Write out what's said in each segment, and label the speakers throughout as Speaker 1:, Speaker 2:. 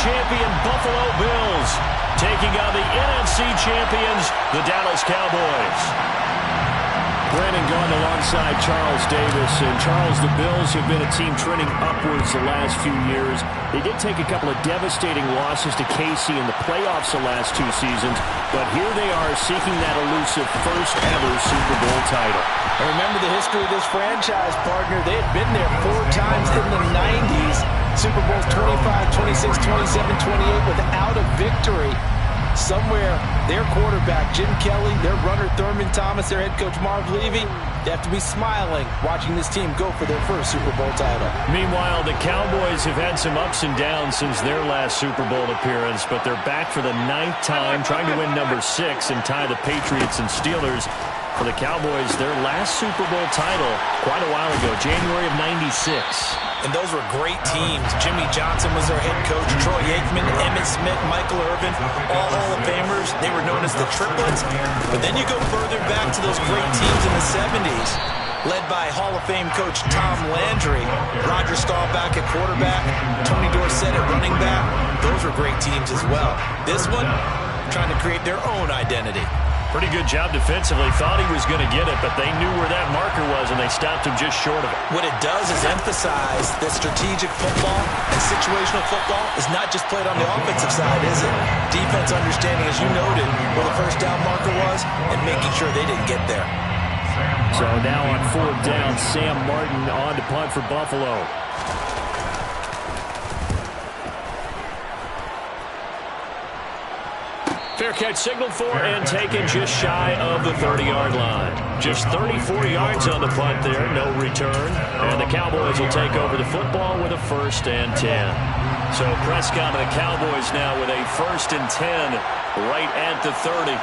Speaker 1: champion Buffalo Bills taking on the NFC champions, the Dallas Cowboys.
Speaker 2: Brandon Gunn alongside Charles Davis. And Charles, the Bills have been a team trending upwards the last few years. They did take a couple of devastating losses to KC in the playoffs the last 2 seasons, but here they are seeking that elusive first-ever Super Bowl title.
Speaker 3: And remember the history of this franchise, partner. They had been there 4 times in the 90s. Super Bowls 25, 26, 27, 28 without a victory. Somewhere, their quarterback, Jim Kelly, their runner, Thurman Thomas, their head coach, Marv Levy, they have to be smiling watching this team go for their first Super Bowl title.
Speaker 1: Meanwhile, the Cowboys have had some ups and downs since their last Super Bowl appearance, but they're back for the 9th time, trying to win number 6 and tie the Patriots and Steelers. For the Cowboys, their last Super Bowl title quite a while ago, January of '96.
Speaker 3: And those were great teams. Jimmy Johnson was their head coach. Troy Aikman, Emmitt Smith, Michael Irvin, all Hall of Famers. They were known as the Triplets. But then you go further back to those great teams in the 70s, led by Hall of Fame coach Tom Landry, Roger Staubach at quarterback, Tony Dorsett at running back. Those were great teams as well. This one, trying to create their own identity.
Speaker 1: Pretty good job defensively. Thought he was going to get it, but they knew where that marker was, and they stopped him just short of it.
Speaker 3: What it does is emphasize that strategic football and situational football is not just played on the offensive side, is it? Defense understanding, as you noted, where the first down marker was and making sure they didn't get there.
Speaker 2: So now on 4th down, Sam Martin on to punt for Buffalo.
Speaker 1: Fair catch signaled for and taken just shy of the 30-yard line. Just 34 yards on the punt there, no return. And the Cowboys will take over the football with a 1st and 10. So Prescott and the Cowboys now with a 1st and 10 right at the 30.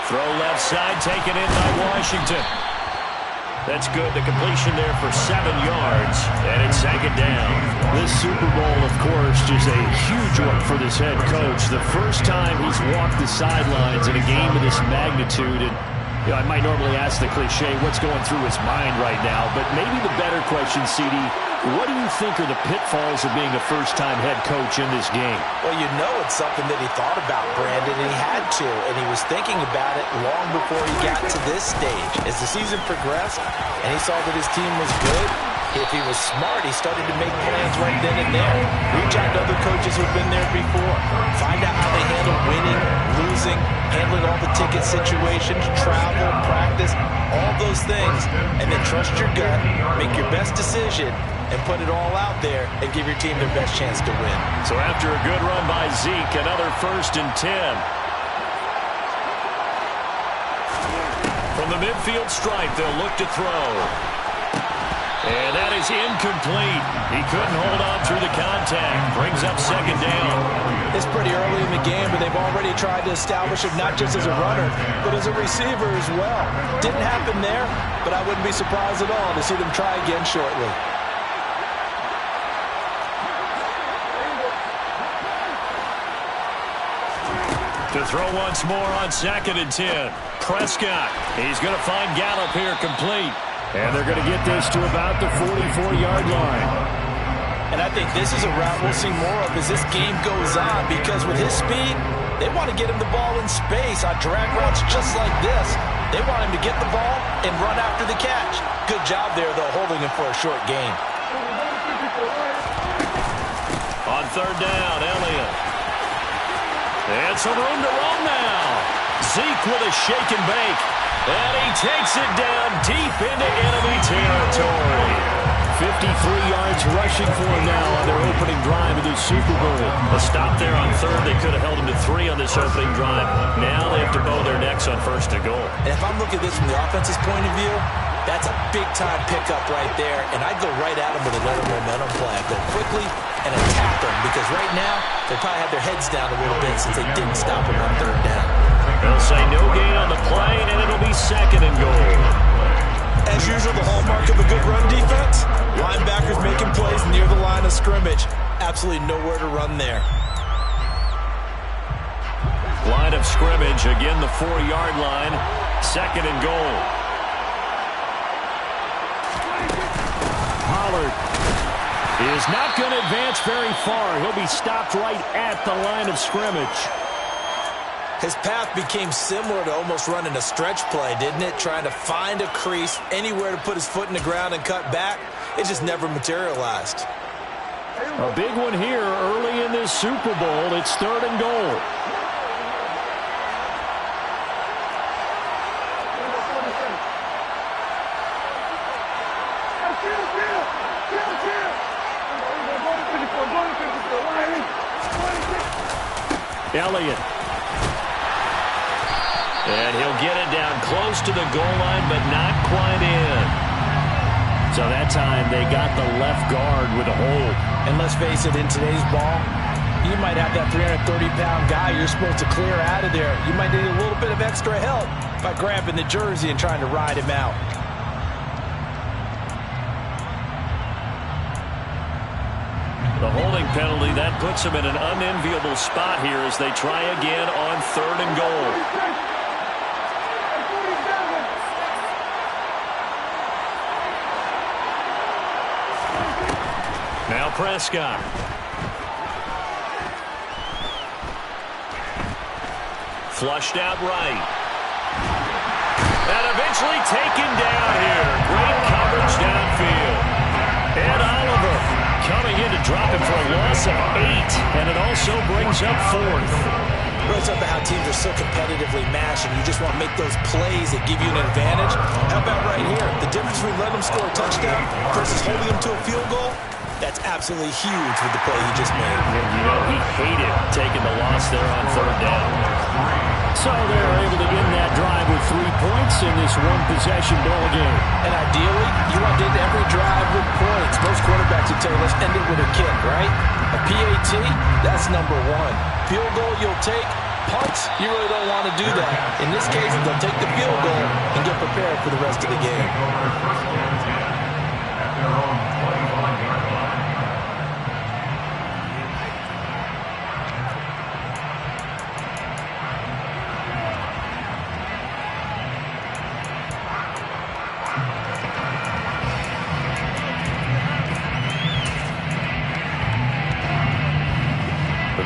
Speaker 1: Throw left side, taken in by Washington. That's good. The completion there for 7 yards, and it's 2nd down.
Speaker 2: This Super Bowl, of course, is a huge one for this head coach. The first time he's walked the sidelines in a game of this magnitude. And I might normally ask the cliche, what's going through his mind right now? But maybe the better question, CD, what do you think are the pitfalls of being a first-time head coach in this game?
Speaker 3: Well, you know it's something that he thought about, Brandon, and he had to. And he was thinking about it long before he got to this stage. As the season progressed and he saw that his team was good, if he was smart, he started to make plans right then and there. Reach out to other coaches who've been there before. Find out how they handle winning, losing, handling all the ticket situations, travel, practice, all those things. And then trust your gut, make your best decision, and put it all out there and give your team their best chance to win.
Speaker 1: So after a good run by Zeke, another 1st and 10. From the midfield stripe, they'll look to throw. And that is incomplete. He couldn't hold on through the contact. Brings up 2nd down.
Speaker 3: It's pretty early in the game, but they've already tried to establish him not just as a runner, but as a receiver as well. Didn't happen there, but I wouldn't be surprised at all to see them try again shortly.
Speaker 1: To throw once more on 2nd and 10. Prescott. He's going to find Gallup here complete.
Speaker 2: And they're going to get this to about the 44-yard line.
Speaker 3: And I think this is a route we'll see more of as this game goes on, because with his speed, they want to get him the ball in space on drag routes just like this. They want him to get the ball and run after the catch. Good job there, though, holding him for a short gain.
Speaker 1: On 3rd down, Elliott. And some room to run now. Zeke with a shake and bake. And he takes it down deep into enemy territory.
Speaker 2: 53 yards rushing for him now on their opening drive of the Super Bowl.
Speaker 1: A stop there on 3rd. They could have held him to 3 on this opening drive. Now they have to bow their necks on 1st and goal.
Speaker 3: And if I'm looking at this from the offense's point of view, that's a big-time pickup right there. And I'd go right at him with another momentum play. I'd go quickly and attack them, because right now they probably have their heads down a little bit since they didn't stop him on 3rd down.
Speaker 1: They'll say no gain on the play, and it'll be 2nd and goal.
Speaker 3: As usual, the hallmark of a good run defense, linebackers making plays near the line of scrimmage. Absolutely nowhere to run there.
Speaker 1: line of scrimmage. Again, the 4-yard line. 2nd and goal.
Speaker 2: Pollard is not going to advance very far. He'll be stopped right at the line of scrimmage.
Speaker 3: His path became similar to almost running a stretch play, didn't it? Trying to find a crease, anywhere to put his foot in the ground and cut back. It just never materialized.
Speaker 2: A big one here early in this Super Bowl. It's 3rd and goal. Elliott.
Speaker 1: And he'll get it down close to the goal line, but not quite in.
Speaker 2: So that time they got the left guard with a hold.
Speaker 3: And let's face it, in today's ball, you might have that 330-pound guy you're supposed to clear out of there. You might need a little bit of extra help by grabbing the jersey and trying to ride him out.
Speaker 1: The holding penalty, that puts him in an unenviable spot here as they try again on 3rd and goal. Now Prescott. Flushed out right. And eventually taken down here. Great coverage downfield. And Oliver coming in to drop him for a loss of 8. And it also brings up 4th.
Speaker 3: Really something how teams are so competitively matched and you just want to make those plays that give you an advantage. How about right here? The difference between letting them score a touchdown versus holding them to a field goal, that's absolutely huge with the play he just made.
Speaker 1: You know, he hated taking the loss there on 3rd down.
Speaker 2: So they're able to end that drive with 3 points in this one-possession ball game.
Speaker 3: And ideally, you want to end every drive with points. Most quarterbacks would tell you, let's end it with a kick, right? A PAT, that's number 1. Field goal you'll take. Punts, you really don't want to do that. In this case, they'll take the field goal and get prepared for the rest of the game.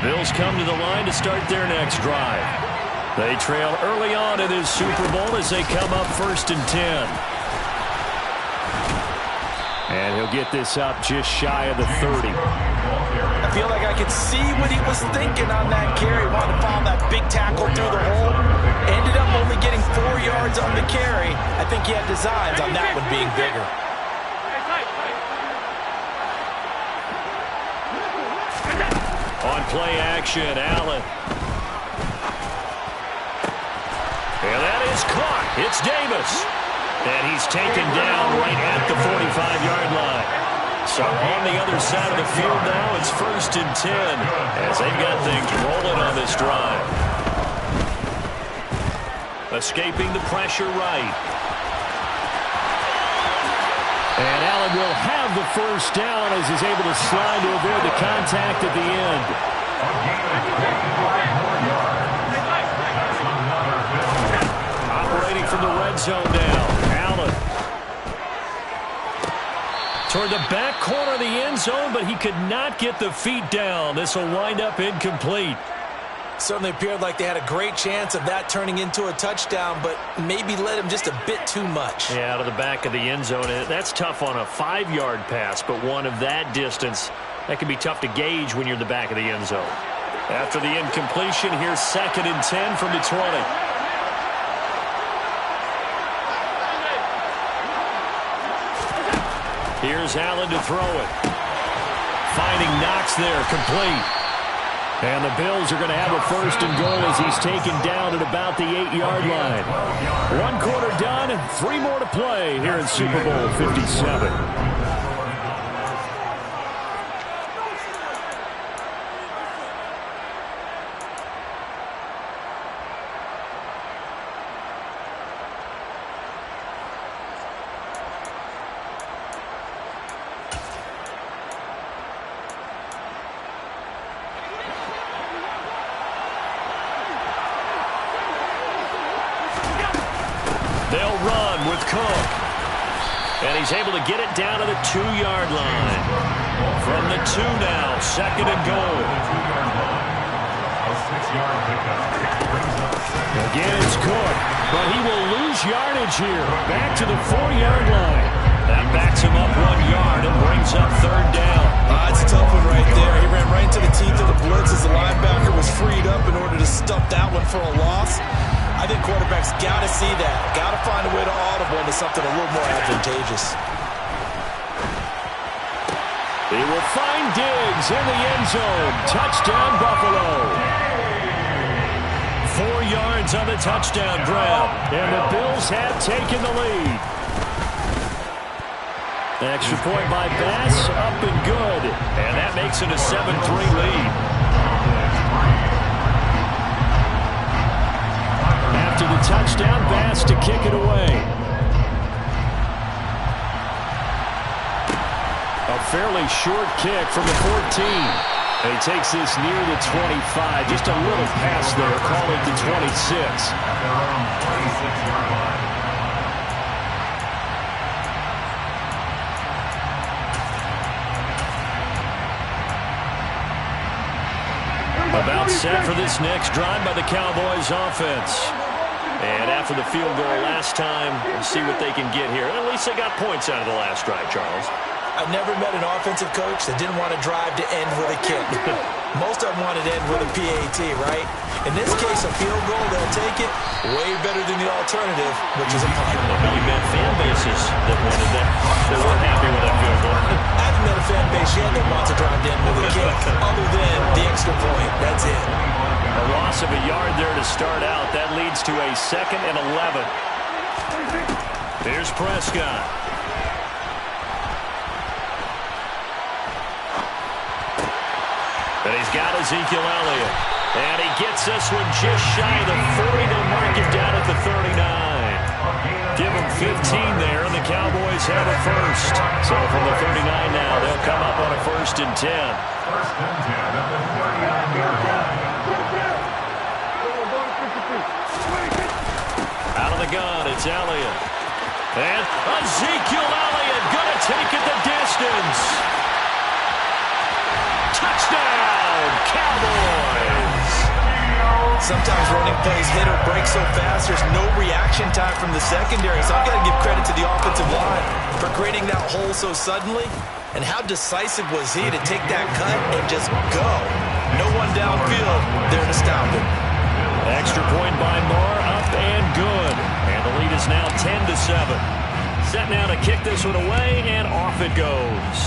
Speaker 1: Bills come to the line to start their next drive. They trail early on in this Super Bowl as they come up 1st and 10.
Speaker 2: And he'll get this up just shy of the 30.
Speaker 3: I feel like I could see what he was thinking on that carry. Wanted to follow that big tackle through the hole. Ended up only getting 4 yards on the carry. I think he had designs on that one being bigger.
Speaker 1: On play action, Allen. And that is caught. It's Davis. And he's taken down right at the 45-yard line. So on the other side of the field now, it's 1st and 10 as they've got things rolling on this drive. Escaping the pressure right.
Speaker 2: And Allen will have the 1st down as he's able to slide to avoid the contact at the end.
Speaker 1: Operating from the red zone now. Allen. Toward the back corner of the end zone, but he could not get the feet down. This will wind up incomplete.
Speaker 3: Certainly appeared like they had a great chance of that turning into a touchdown, but maybe led him just a bit too much.
Speaker 1: Yeah, out of the back of the end zone. That's tough on a 5-yard pass, but one of that distance, that can be tough to gauge when you're in the back of the end zone. After the incompletion, here's 2nd and 10 from the 20. Here's Allen to throw it. Finding Knox there, complete.
Speaker 2: And the Bills are going to have a 1st and goal as he's taken down at about the 8-yard line. 1 quarter done, 3 more to play here in Super Bowl 57.
Speaker 1: And he's able to get it down to the 2-yard line. From the 2 now, 2nd and goal.
Speaker 2: Again, it's Cook, but he will lose yardage here. Back to the 4-yard line.
Speaker 1: That backs him up 1 yard and brings up 3rd down.
Speaker 3: It's a tough one right there. He ran right into the teeth of the blitz as the linebacker was freed up in order to stuff that one for a loss. I think quarterbacks got to see that. Got to find a way to audible into something a little more advantageous.
Speaker 2: He will find Diggs in the end zone. Touchdown, Buffalo.
Speaker 1: 4 yards on the touchdown grab.
Speaker 2: And the Bills have taken the lead. Extra point by Bass, up and good.
Speaker 1: And that makes it a 7-3 lead.
Speaker 2: After the touchdown, Bass to kick it away. A fairly short kick from the 14. And he takes this near the 25. Just a little pass there. Call it the 26.
Speaker 1: About set for this next drive by the Cowboys offense. And after the field goal last time, we'll see what they can get here. At least they got points out of the last drive, Charles.
Speaker 3: I've never met an offensive coach that didn't want to drive to end with a kick. Most of them wanted to end with a PAT, right? In this case, a field goal, they'll take it. Way better than the alternative, which is a punt.
Speaker 1: You've met fan bases that wanted that. They weren't happy with that field goal.
Speaker 3: I haven't met a fan base yet that wants to drive to end with a kick, other than the extra point. That's it.
Speaker 1: A loss of a yard there to start out. That leads to a 2nd and 11. Here's Prescott. And he's got Ezekiel Elliott. And he gets this one just shy of the 40. They'll mark it down at the 39. Give him 15 there, and the Cowboys have a first. So from the 39 now, they'll come up on a 1st and 10. Out of the gun, it's Elliott. And Ezekiel Elliott going to take it the distance. Touchdown, Cowboys!
Speaker 3: Sometimes running plays hit or break so fast, there's no reaction time from the secondary. So I've got to give credit to the offensive line for creating that hole so suddenly. And how decisive was he to take that cut and just go? No one downfield there to stop him.
Speaker 1: Extra point by Moore, up and good. And the lead is now 10-7. Set now to kick this one away, and off it goes.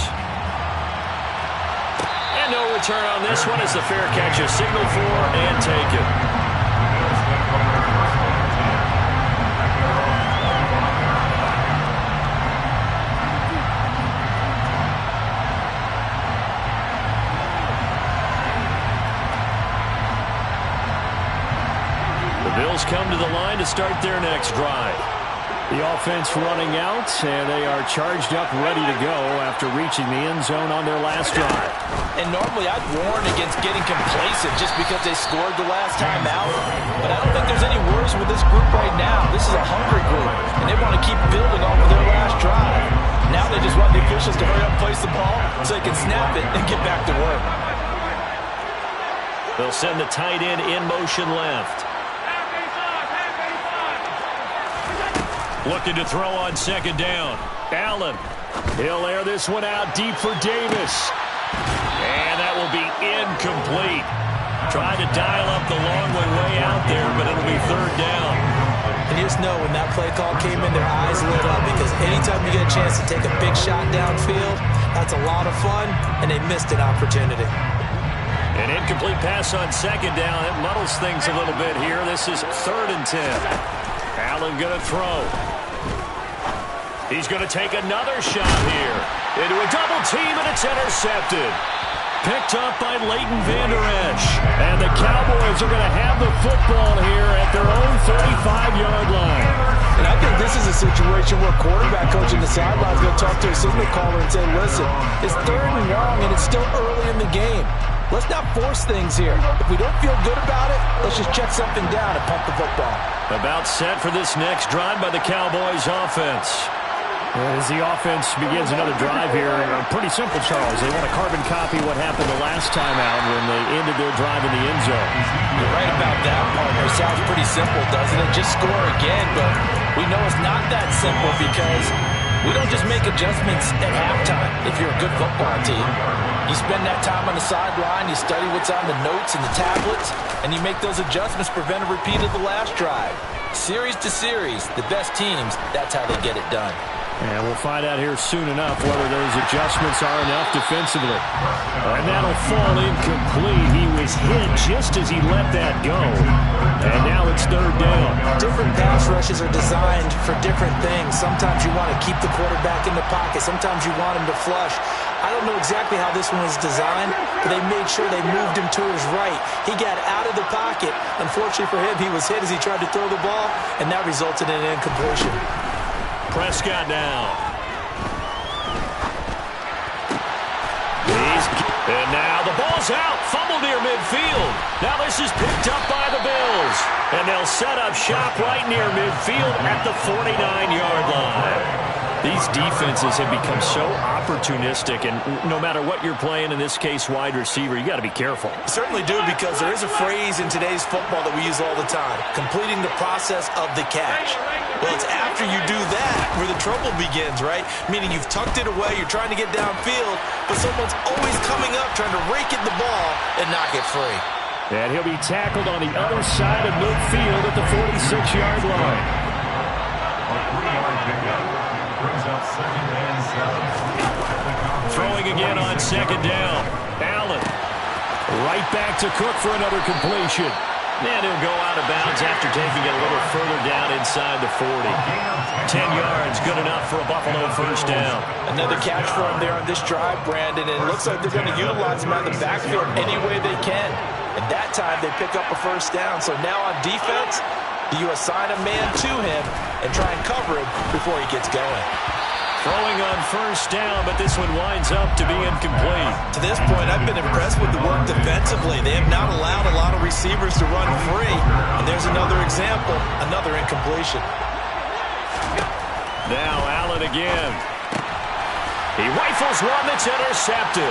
Speaker 1: And no return on this one as the fair catch is signaled for and taken. The Bills come to the line to start their next drive.
Speaker 2: The offense running out, and they are charged up, ready to go after reaching the end zone on their last drive.
Speaker 3: And normally I'd warn against getting complacent just because they scored the last time out. But I don't think there's any worries with this group right now. This is a hungry group, and they want to keep building off of their last drive. Now they just want the officials to hurry up and place the ball so they can snap it and get back to work.
Speaker 1: They'll send the tight end in motion left. Looking to throw on 2nd down. Allen. He'll air this one out deep for Davis. And that will be incomplete. Tried to dial up the long way out there, but it'll be 3rd down.
Speaker 3: And you just know when that play call came in, their eyes lit up because anytime you get a chance to take a big shot downfield, that's a lot of fun, and they missed an opportunity.
Speaker 1: An incomplete pass on 2nd down. It muddles things a little bit here. This is 3rd and 10. Allen going to throw. He's going to take another shot here. Into a double team, and it's intercepted. Picked up by Leighton Vander Esch. And the Cowboys are going to have the football here at their own 35-yard line.
Speaker 3: And I think this is a situation where quarterback coach in the sideline is going to talk to a signal caller and say, listen, it's 3rd and long, and it's still early in the game. Let's not force things here. If we don't feel good about it, let's just check something down and punt the football.
Speaker 1: About set for this next drive by the Cowboys offense.
Speaker 2: As the offense begins another drive here, pretty simple, Charles. They want to carbon copy what happened the last time out when they ended their drive in the end zone.
Speaker 3: You're right about that, partner. Sounds pretty simple, doesn't it? Just score again, but we know it's not that simple because we don't just make adjustments at halftime if you're a good football team. You spend that time on the sideline, you study what's on the notes and the tablets, and you make those adjustments to prevent a repeat of the last drive. Series to series, the best teams, that's how they get it done.
Speaker 2: And we'll find out here soon enough whether those adjustments are enough defensively. And that'll fall incomplete. He was hit just as he let that go. And now it's third down.
Speaker 3: Different pass rushes are designed for different things. Sometimes you want to keep the quarterback in the pocket. Sometimes you want him to flush. I don't know exactly how this one was designed, but they made sure they moved him to his right. He got out of the pocket. Unfortunately for him, he was hit as he tried to throw the ball, and that resulted in an incompletion.
Speaker 1: Prescott now. And now the ball's out. Fumble near midfield. Now this is picked up by the Bills. And they'll set up shop right near midfield at the 49-yard line. These defenses have become so opportunistic, and no matter what you're playing, in this case wide receiver, you got to be careful.
Speaker 3: You certainly do, because there is a phrase in today's football that we use all the time, completing the process of the catch. Well, it's after you do that where the trouble begins, right? Meaning you've tucked it away, you're trying to get downfield, but someone's always coming up trying to rake at the ball and knock it free.
Speaker 2: And he'll be tackled on the other side of midfield at the 46-yard line.
Speaker 1: Throwing again on second down. Allen.
Speaker 2: Right back to Cook for another completion.
Speaker 1: And he'll go out of bounds after taking it a little further down inside the 40. 10 yards, good enough for a Buffalo first down.
Speaker 3: Another catch for him there on this drive, Brandon, and it looks like they're going to utilize him out of the backfield any way they can. And that time they pick up a first down. So now on defense, do you assign a man to him and try and cover him before he gets going?
Speaker 1: Throwing on first down, but this one winds up to be incomplete.
Speaker 3: To this point, I've been impressed with the work defensively. They have not allowed a lot of receivers to run free. And there's another example, another incompletion.
Speaker 1: Now Allen again. He rifles one that's intercepted.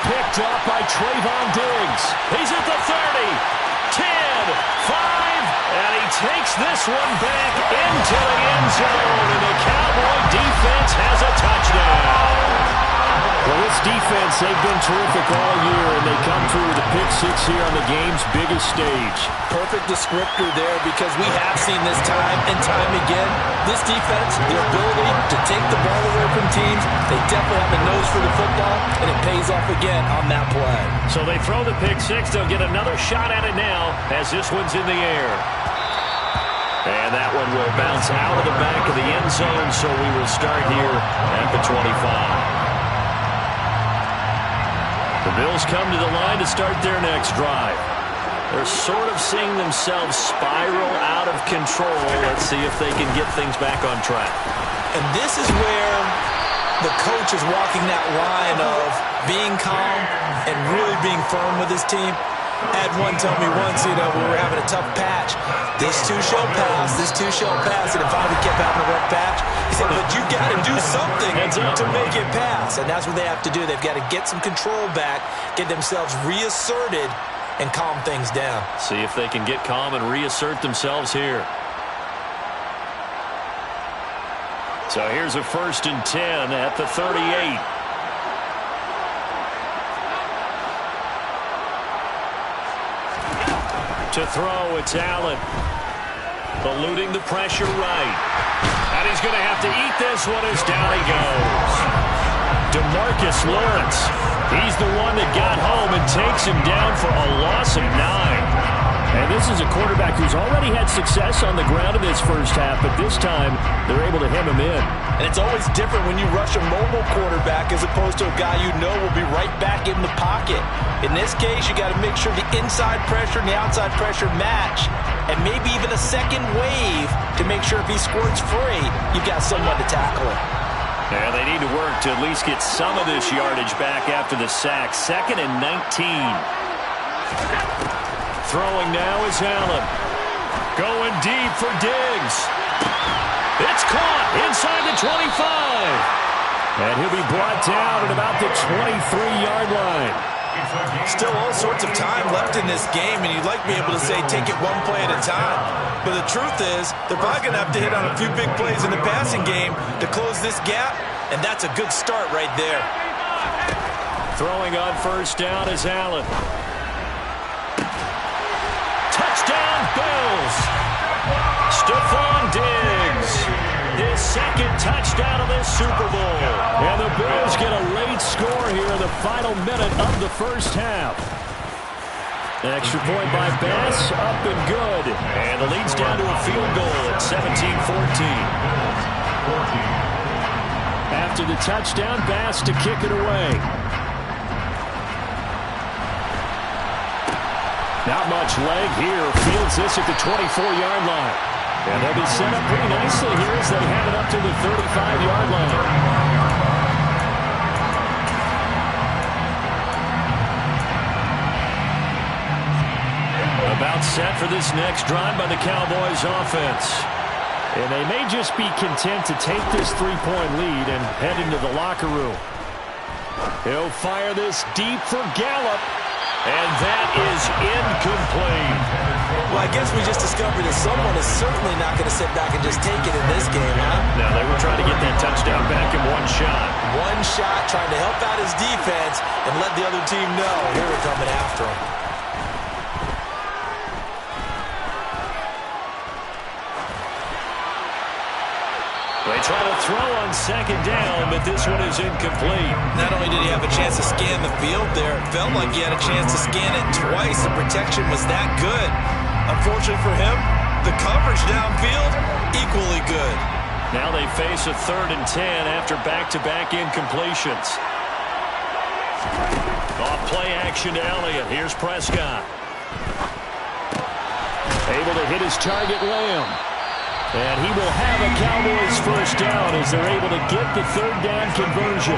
Speaker 1: Picked up by Trayvon Diggs. He's at the 30, 10, 5, and he takes this one back into the end zone, and the Cowboy defense has a touchdown.
Speaker 2: Well, this defense, they've been terrific all year, and they come through with a pick six here on the game's biggest stage.
Speaker 3: Perfect descriptor there, because we have seen this time and time again. This defense, their ability to take the ball away from teams, they definitely have a nose for the football, and it pays off again on that play.
Speaker 1: So they throw the pick six. They'll get another shot at it now as this one's in the air. And that one will bounce out of the back of the end zone, so we will start here at the 25. The Bills come to the line to start their next drive. They're sort of seeing themselves spiral out of control. Let's see if they can get things back on track.
Speaker 3: And this is where the coach is walking that line of being calm and really being firm with his team. I had one tell me once, we were having a tough patch. This too shall pass, this too shall pass. And it finally kept having a rough patch. He said, but you got to do something to make it pass. And that's what they have to do. They've got to get some control back, get themselves reasserted, and calm things down.
Speaker 1: See if they can get calm and reassert themselves here. So here's a 1st and 10 at the 38. To throw, it's Allen. Eluding the pressure right. And he's going to have to eat this one as down he goes. DeMarcus Lawrence. He's the one that got home and takes him down for a loss of 9.
Speaker 2: And this is a quarterback who's already had success on the ground in this first half, but this time they're able to hem him in.
Speaker 3: And it's always different when you rush a mobile quarterback as opposed to a guy you know will be right back in the pocket. In this case, you got to make sure the inside pressure and the outside pressure match, and maybe even a second wave to make sure if he squirts free, you've got someone to tackle him.
Speaker 1: Yeah, they need to work to at least get some of this yardage back after the sack. 2nd and 19. Throwing now is Allen. Going deep for Diggs. It's caught inside the 25. And he'll be brought down at about the 23-yard line.
Speaker 3: Still all sorts of time left in this game, and you'd like to be able to say take it one play at a time. But the truth is, they're probably going to have to hit on a few big plays in the passing game to close this gap, and that's a good start right there.
Speaker 1: Throwing on first down is Allen. Touchdown, Bills. Stephon Diggs. His second touchdown of this Super Bowl. And the Bills get a late score here in the final minute of the first half. Extra point by Bass, up and good. And the lead's down to a field goal at 17-14. After the touchdown, Bass to kick it away. Not much leg here. Fields this at the 24-yard line. And they'll be set up pretty nicely here as they have it up to the 35-yard line. About set for this next drive by the Cowboys offense. And they may just be content to take this three-point lead and head into the locker room. He'll fire this deep for Gallup. And that is incomplete.
Speaker 3: Well, I guess we just discovered that someone is certainly not going to sit back and just take it in this game, huh?
Speaker 1: No, they were trying to get that touchdown back in one shot.
Speaker 3: One shot, trying to help out his defense and let the other team know here we're coming after him.
Speaker 1: They try to throw on second down, but this one is incomplete.
Speaker 3: Not only did he have a chance to scan the field there, it felt like he had a chance to scan it twice. The protection was that good. Unfortunately for him, the coverage downfield, equally good.
Speaker 1: Now they face a 3rd and 10 after back-to-back incompletions. Off play action to Elliott. Here's Prescott. Able to hit his target, Lamb. And he will have a Cowboys first down as they're able to get the 3rd down conversion.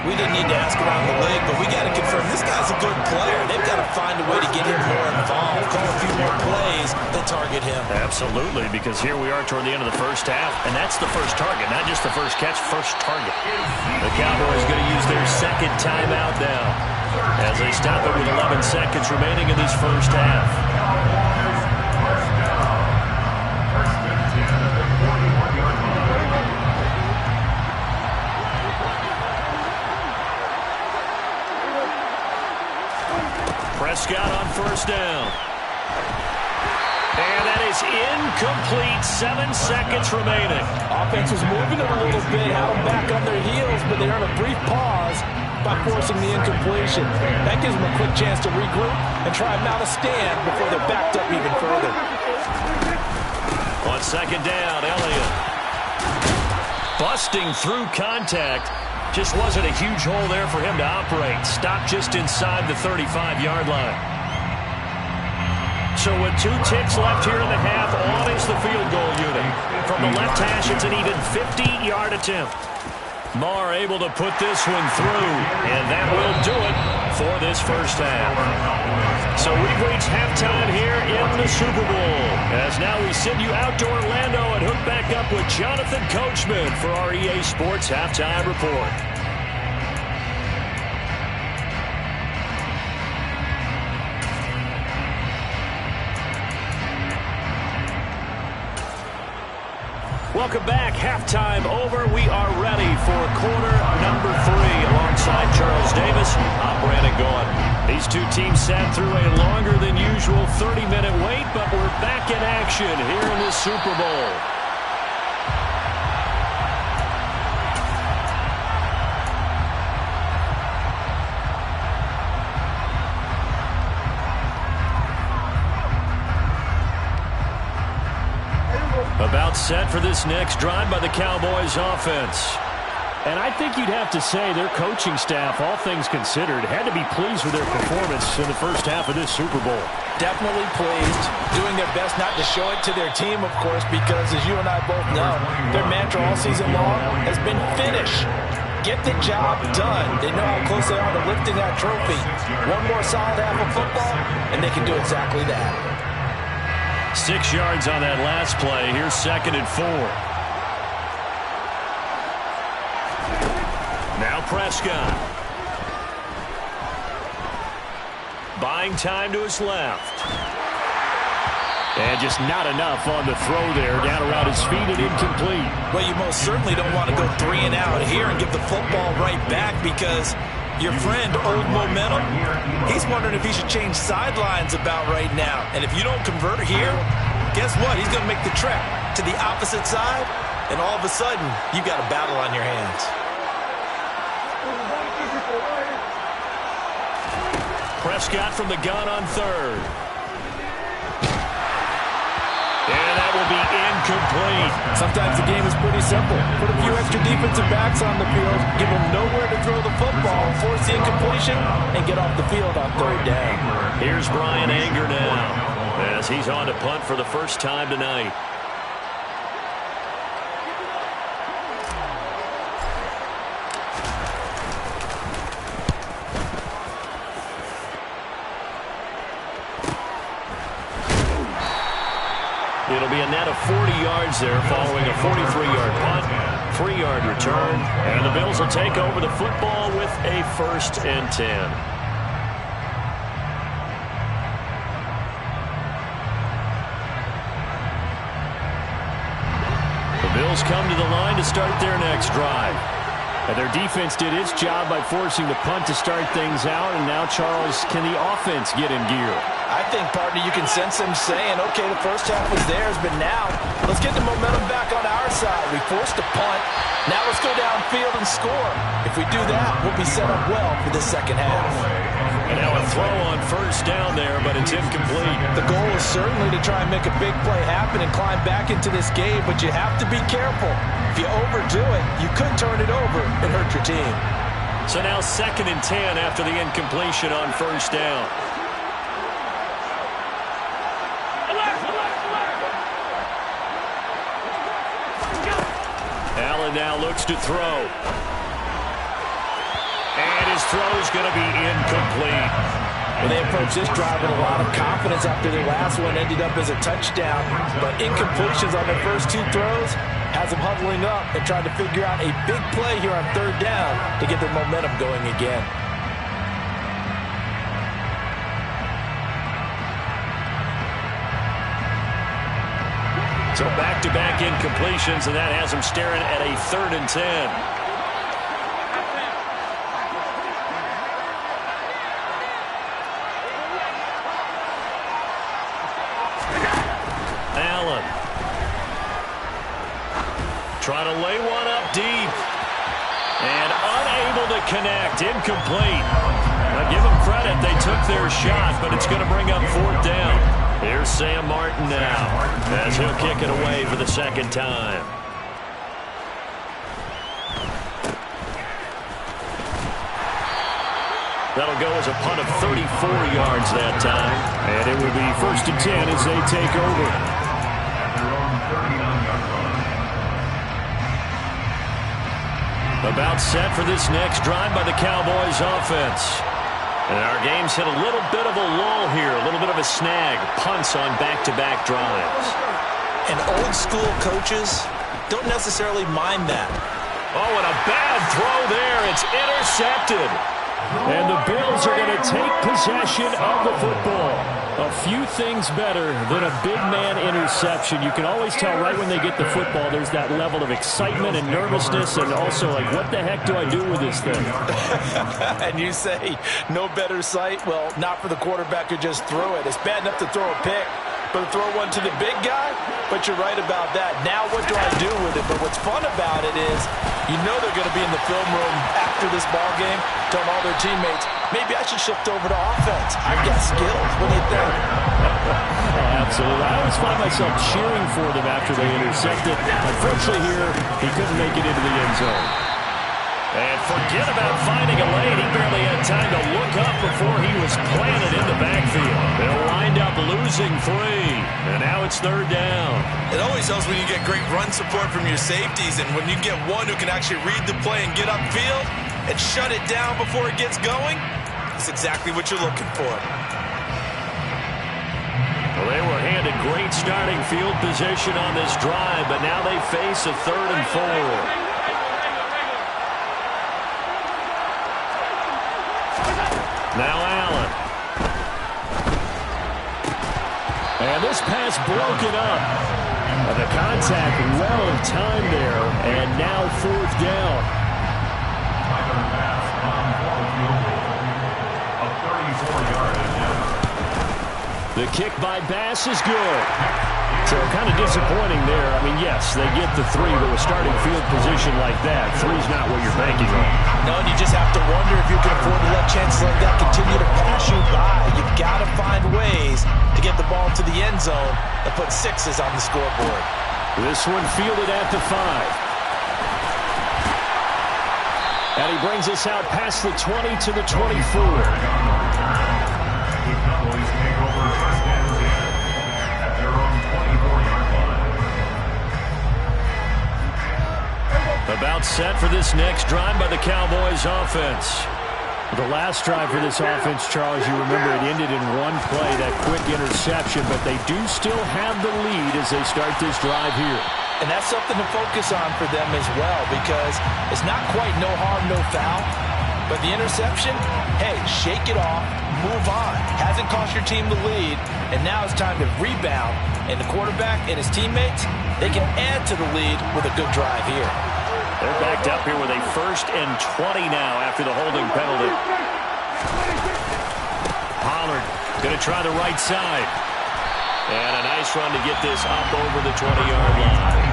Speaker 3: We didn't need to ask around the league, but we got to confirm this guy's a good player. They've got to find a way to get him more involved, call a few more plays that target him.
Speaker 1: Absolutely, because here we are toward the end of the first half, and that's the first target, not just the first catch, first target. The Cowboys going to use their second timeout now as they stop it with 11 seconds remaining in this first half. Prescott on first down. And that is incomplete. 7 seconds remaining.
Speaker 4: Offense was moving it a little bit, had them back on their heels, but they earned a brief pause by forcing the incompletion. That gives them a quick chance to regroup and try and mount a stand before they're backed up even further.
Speaker 1: On second down, Elliott. Busting through contact. Just wasn't a huge hole there for him to operate. Stopped just inside the 35-yard line. So with 2 ticks left here in the half, on is the field goal unit. From the left hash, it's an even 50-yard attempt. Marr able to put this one through, and that will do it for this first half. So we've reached halftime here in the Super Bowl. As now we send you out to Orlando and hook back up with Jonathan Coachman for our EA Sports Halftime Report. Welcome back. Halftime over. We are ready for quarter number 3. Alongside Charles Davis, I'm Brandon Gaudin. These two teams sat through a longer than usual 30-minute wait, but we're back in action here in the Super Bowl. About set for this next drive by the Cowboys offense. And I think you'd have to say their coaching staff, all things considered, had to be pleased with their performance in the first half of this Super Bowl.
Speaker 4: Definitely pleased, doing their best not to show it to their team, of course, because as you and I both know, their mantra all season long has been finish. Get the job done. They know how close they are to lifting that trophy. One more solid half of football, and they can do exactly that.
Speaker 1: 6 yards on that last play. Here's 2nd and 4. Now Prescott. Buying time to his left.
Speaker 2: And just not enough on the throw there. Down around his feet and incomplete.
Speaker 4: Well, you most certainly don't want to go 3 and out here and give the football right back because your friend, Old Momentum, he's wondering if he should change sidelines about right now. And if you don't convert here, guess what? He's going to make the trek to the opposite side, and all of a sudden, you've got a battle on your hands.
Speaker 1: Prescott from the gun on 3rd. And that will be incomplete.
Speaker 4: Sometimes the game is pretty simple. Put a few extra defensive backs on the field, give them nowhere to throw the football, force the incompletion, and get off the field on 3rd down.
Speaker 1: Here's Brian Anger now as he's on to punt for the first time tonight. It'll be a net of 40 yards there following a 43-yard punt, 3-yard return, and the Bills will take over the football with a 1st and 10. The Bills come to the line to start their next drive. And their defense did its job by forcing the punt to start things out, and now, Charles, can the offense get in gear?
Speaker 4: I think, partner, you can sense them saying, okay, the first half was theirs, but now let's get the momentum back on our side. We forced a punt. Now let's go downfield and score. If we do that, we'll be set up well for the second half.
Speaker 1: And now a throw on 1st down there, but it's incomplete.
Speaker 4: The goal is certainly to try and make a big play happen and climb back into this game, but you have to be careful. If you overdo it, you could turn it over and hurt your team.
Speaker 1: So now 2nd and 10 after the incompletion on 1st down. Allen now looks to throw. And his throw is going to be incomplete.
Speaker 4: Well, they approached this drive with a lot of confidence after their last one ended up as a touchdown. But incompletions on their first 2 throws has them huddling up and trying to figure out a big play here on 3rd down to get their momentum going again.
Speaker 1: So back-to-back incompletions, and that has them staring at a 3rd and 10. Allen. Trying to lay one up deep. And unable to connect. Incomplete. Now give them credit. They took their shot, but it's going to bring up 4th down. Here's Sam Martin now as he'll kick it away for the 2nd time. That'll go as a punt of 34 yards that time.
Speaker 2: And it will be 1st and 10 as they take over.
Speaker 1: About set for this next drive by the Cowboys offense. And our game's hit a little bit of a lull here, a little bit of a snag. Punts on back-to-back drives.
Speaker 4: And old-school coaches don't necessarily mind that.
Speaker 1: Oh, and a bad throw there. It's intercepted.
Speaker 2: And the Bills are going to take possession of the football. A few things better than a big man interception. You can always tell right when they get the football, there's that level of excitement and nervousness, and also like, what the heck do I do with this thing?
Speaker 4: And you say, no better sight? Well, not for the quarterback who just threw it. It's bad enough to throw a pick, but to throw one to the big guy? But you're right about that. Now what do I do with it? But what's fun about it is you know they're going to be in the film room after this ball game telling all their teammates, maybe I should shift over to offense. I've got skills. What do you think?
Speaker 2: Absolutely. I always find myself cheering for them after they intercept it. Unfortunately here, he couldn't make it into the end zone.
Speaker 1: And forget about finding a lane. He barely had time to look up before he was planted in the backfield. They'll wind up losing 3. And now it's 3rd down.
Speaker 5: It always helps when you get great run support from your safeties, and when you get one who can actually read the play and get upfield and shut it down before it gets going, that's exactly what you're looking for.
Speaker 1: Well, they were handed great starting field position on this drive, but now they face a 3rd and 4. Now Allen.
Speaker 2: And this pass broken up. The contact well timed there, and now 4th down. The kick by Bass is good. So kind of disappointing there. I mean, yes, they get the 3, but with starting field position like that, 3's not what you're banking on.
Speaker 4: No, and you just have to wonder if you can afford to let chances like that continue to pass you by. You've got to find ways to get the ball to the end zone and put 6s on the scoreboard.
Speaker 2: This one fielded at the 5. And he brings us out past the 20 to the 24.
Speaker 1: About set for this next drive by the Cowboys offense.
Speaker 2: The last drive for this offense, Charles, you remember it ended in one play, that quick interception, but they do still have the lead as they start this drive here.
Speaker 4: And that's something to focus on for them as well, because it's not quite no harm, no foul, but the interception, hey, shake it off, move on. Hasn't cost your team the lead, and now it's time to rebound. And the quarterback and his teammates, they can add to the lead with a good drive here.
Speaker 1: They're backed up here with a 1st and 20 now after the holding penalty. Pollard going to try the right side. And a nice run to get this up over the 20-yard line.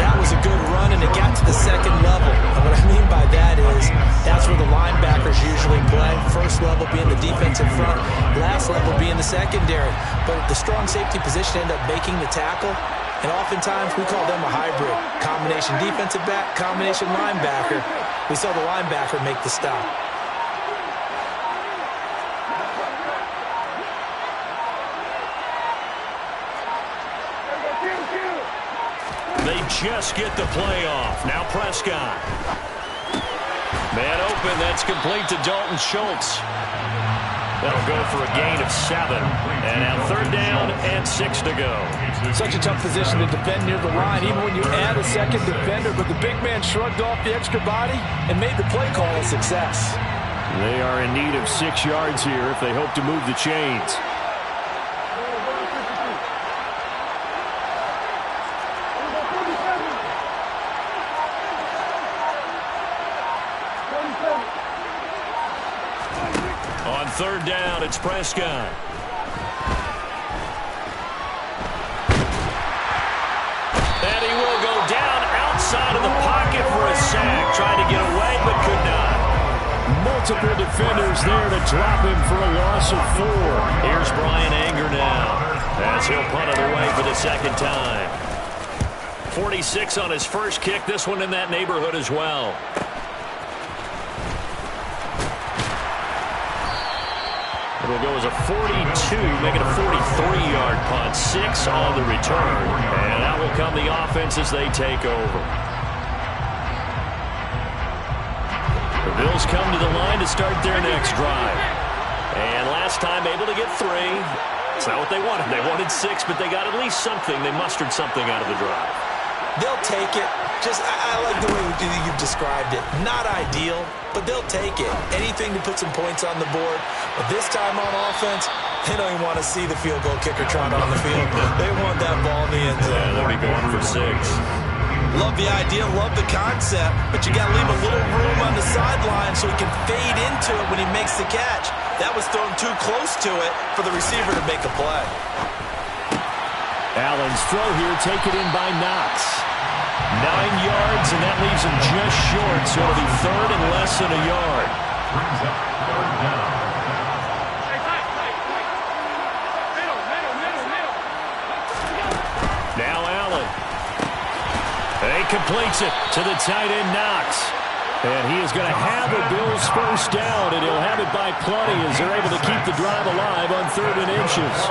Speaker 4: That was a good run, and it got to the 2nd level. And what I mean by that is that's where the linebackers usually play. First level being the defensive front, last level being the secondary. But the strong safety position ended up making the tackle. And oftentimes, we call them a hybrid. Combination defensive back, combination linebacker. We saw the linebacker make the stop.
Speaker 1: They just get the play off. Now Prescott. Man open, that's complete to Dalton Schultz. That'll go for a gain of 7. And now 3rd down and 6 to go.
Speaker 4: Such a tough position to defend near the line, even when you add a 2nd defender. But the big man shrugged off the extra body and made the play call a success.
Speaker 2: They are in need of 6 yards here if they hope to move the chains.
Speaker 1: On 3rd down, it's Prescott. And he will go down outside of the pocket for a sack. Trying to get away, but could not.
Speaker 2: Multiple defenders there to drop him for a loss of 4.
Speaker 1: Here's Brian Anger now, as he'll punt it away for the 2nd time. 46 on his first kick. This one in that neighborhood as well. It'll go as a 42, make it a 43-yard punt. 6 on the return. And that will come the offense as they take over. The Bills come to the line to start their next drive. And last time able to get 3. It's not what they wanted. They wanted 6, but they got at least something. They mustered something out of the drive.
Speaker 4: They'll take it. I like the way you've described it. Not ideal, but they'll take it. Anything to put some points on the board. But this time on offense, they don't even want to see the field goal kicker trot on the field. They want that ball in the end zone.
Speaker 1: Yeah, they'll be going for 6.
Speaker 3: Love the idea, love the concept, but you got to leave a little room on the sideline so he can fade into it when he makes the catch. That was thrown too close to it for the receiver to make a play.
Speaker 2: Allen's throw here taken in by Knox. 9 yards, and that leaves him just short, so it'll be 3rd and less than a yard. Now Allen. He completes it to the tight end, Knox. And he is going to have a Bills first down, and he'll have it by plenty as they're able to keep the drive alive on 3rd and inches.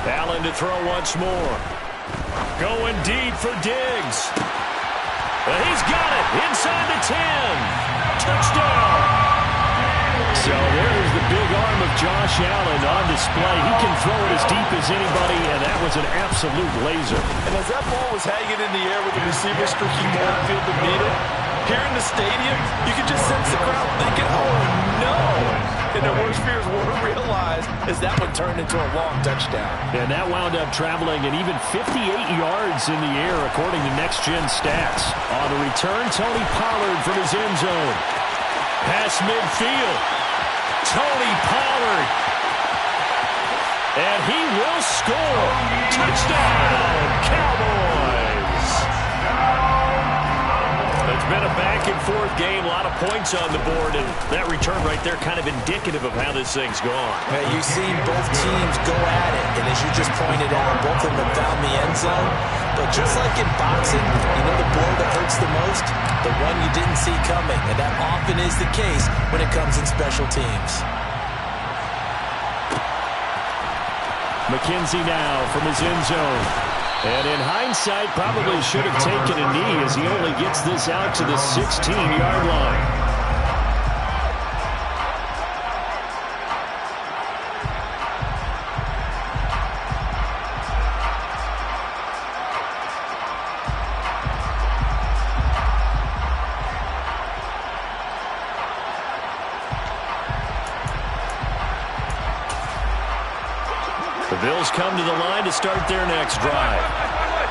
Speaker 2: Allen to throw once more. Going deep for Diggs.
Speaker 1: And he's got it inside the 10. Touchdown. So there's the big arm of Josh Allen on display. He can throw it as deep as anybody, and that was an absolute laser.
Speaker 4: And as that ball was hanging in the air with the receiver streaking downfield to meet it, here in the stadium, you could just sense the crowd thinking, oh, no. And their worst fears were realized as that one turned into a long touchdown.
Speaker 2: And that wound up traveling an even 58 yards in the air, according to Next Gen Stats. On the return, Tony Pollard from his end zone. Pass midfield. Tony Pollard. And he will score. Touchdown, Cowboys. It's been a back-and-forth game, a lot of points on the board, and that return right there kind of indicative of how this thing's gone.
Speaker 3: Hey, you've seen both teams go at it, and as you just pointed out, both of them have found the end zone. But just like in boxing, you know the blow that hurts the most? The one you didn't see coming, and that often is the case when it comes in special teams.
Speaker 2: McKenzie now from his end zone. And in hindsight, probably should have taken a knee as he only gets this out to the 16-yard line.
Speaker 1: The Bills come to the line to start their next drive.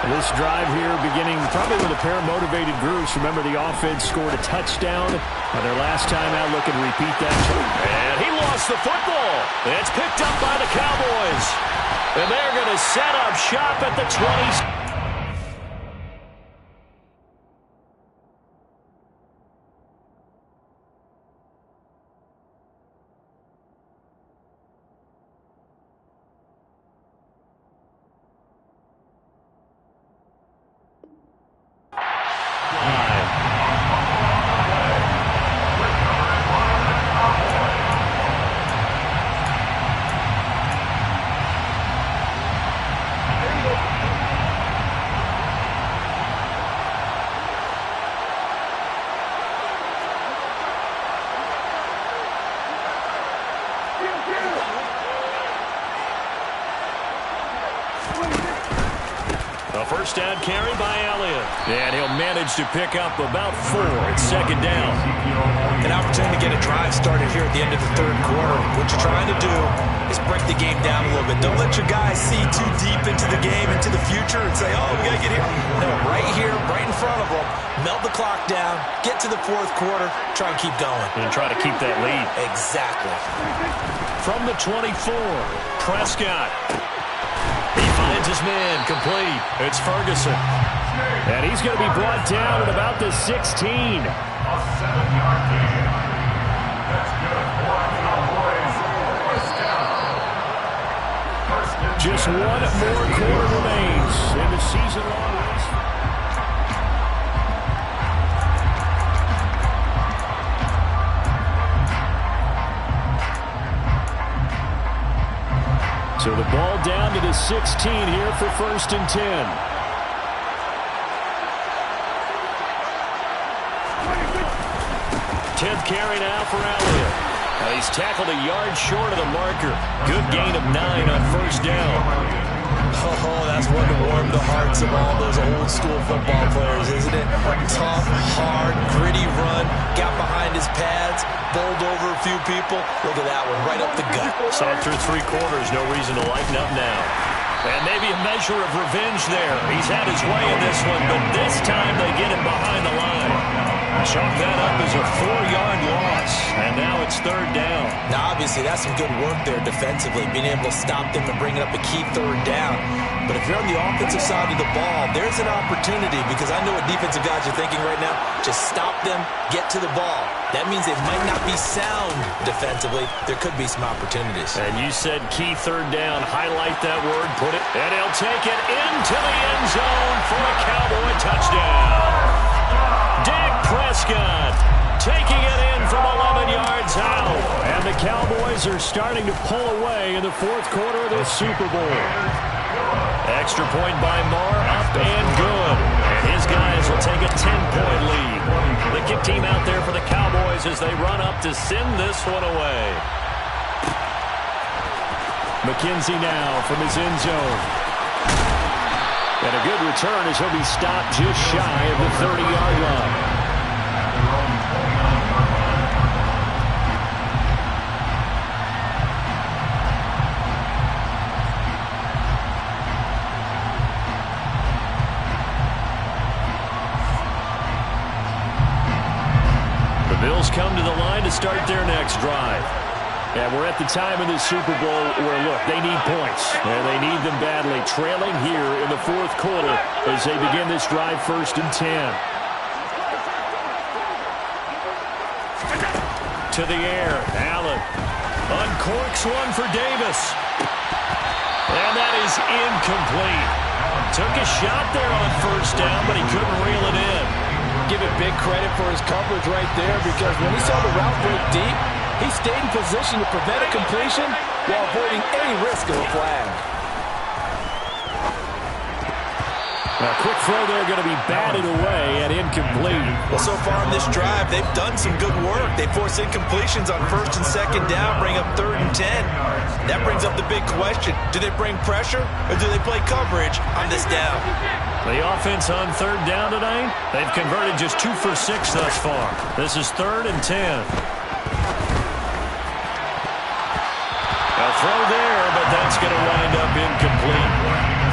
Speaker 2: This drive here beginning probably with a pair of motivated groups. Remember, the offense scored a touchdown on their last time out. Looking to repeat that.
Speaker 1: And he lost the football. It's picked up by the Cowboys. And they're going to set up shop at the 20. A first down carry by Elliott. And he'll manage to pick up about 4. It's second down.
Speaker 3: An opportunity to get a drive started here at the end of the third quarter. What you're trying to do is break the game down a little bit. Don't let your guys see too deep into the game, into the future, and say, oh, we got to get here. No, right here, right in front of them, melt the clock down, get to the fourth quarter, try and keep going.
Speaker 1: And try to keep that lead.
Speaker 3: Exactly.
Speaker 1: From the 24, Prescott. He finds his man complete. It's Ferguson.
Speaker 2: And he's going to be brought down at about the 16. Just one more quarter remains in the season-long race. So the ball down to the 16 here for 1st and 10.
Speaker 1: 10th carry now for Elliott. Now he's tackled a yard short of the marker. Good gain of 9 on first down.
Speaker 3: Oh, that's one to warm the hearts of all those old-school football players, isn't it? Tough, hard, gritty run, got behind his pads, bowled over a few people. Look at that one, right up the gut.
Speaker 1: Saw it through 3 quarters, no reason to lighten up now. And maybe a measure of revenge there. He's had his way in this one, but this time they get him behind the line. Chalk that up as a 4-yard loss, and now it's 3rd down.
Speaker 3: Now, obviously, that's some good work there defensively, being able to stop them and bring it up a key 3rd down. But if you're on the offensive side of the ball, there's an opportunity, because I know what defensive guys are thinking right now. Just stop them, get to the ball. That means it might not be sound defensively. There could be some opportunities.
Speaker 1: And you said key 3rd down. Highlight that word, put it, and he'll take it into the end zone for a Cowboy touchdown. Dak Prescott taking it in from 11 yards out.
Speaker 2: And the Cowboys are starting to pull away in the 4th quarter of the Super Bowl.
Speaker 1: Extra point by Marr, up and good. And his guys will take a 10-point as they run up to send this one away.
Speaker 2: McKenzie now from his end zone. And a good return as he'll be stopped just shy of the 30-yard line. The Bills come to the line to start their next drive. And we're at the time in the Super Bowl where, look, they need points. And they need them badly. Trailing here in the fourth quarter as they begin this drive, 1st and 10. To the air. Allen uncorks one for Davis. And that is incomplete. Took a shot there on 1st down, but he couldn't reel it in.
Speaker 4: Give it big credit for his coverage right there, because when he saw the route break deep, he stayed in position to prevent a completion while avoiding any risk of a flag.
Speaker 2: A quick throw there going to be batted away and incomplete.
Speaker 5: Well, so far in this drive, they've done some good work. They force incompletions on 1st and 2nd down, bring up 3rd and 10. That brings up the big question. Do they bring pressure or do they play coverage on this down?
Speaker 1: The offense on 3rd down tonight, they've converted just 2 for 6 thus far. This is 3rd and 10. A throw there, but that's going to wind up incomplete.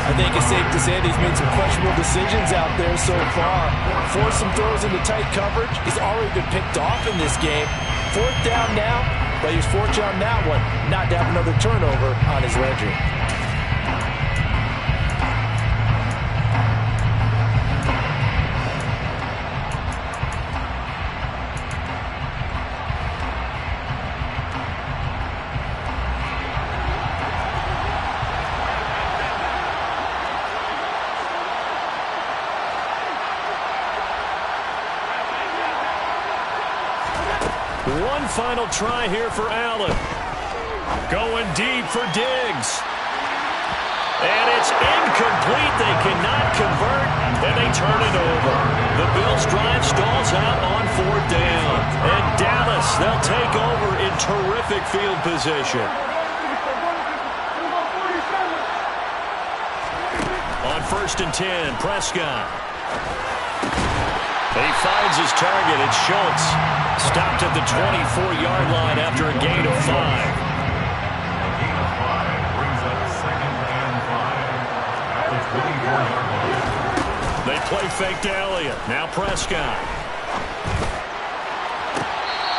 Speaker 4: I think it's safe to say that he's made some questionable decisions out there so far. Forced some throws into tight coverage. He's already been picked off in this game. 4th down now, but he was fortunate on that one not to have another turnover on his ledger.
Speaker 1: One final try here for Allen. Going deep for Diggs. And it's incomplete. They cannot convert, and they turn it over. The Bills' drive stalls out on 4th down. And Dallas, they'll take over in terrific field position. On 1st and 10, Prescott. He finds his target. It's Schultz. Stopped at the 24-yard line after a gain of 5. They play fake to Elliott. Now Prescott.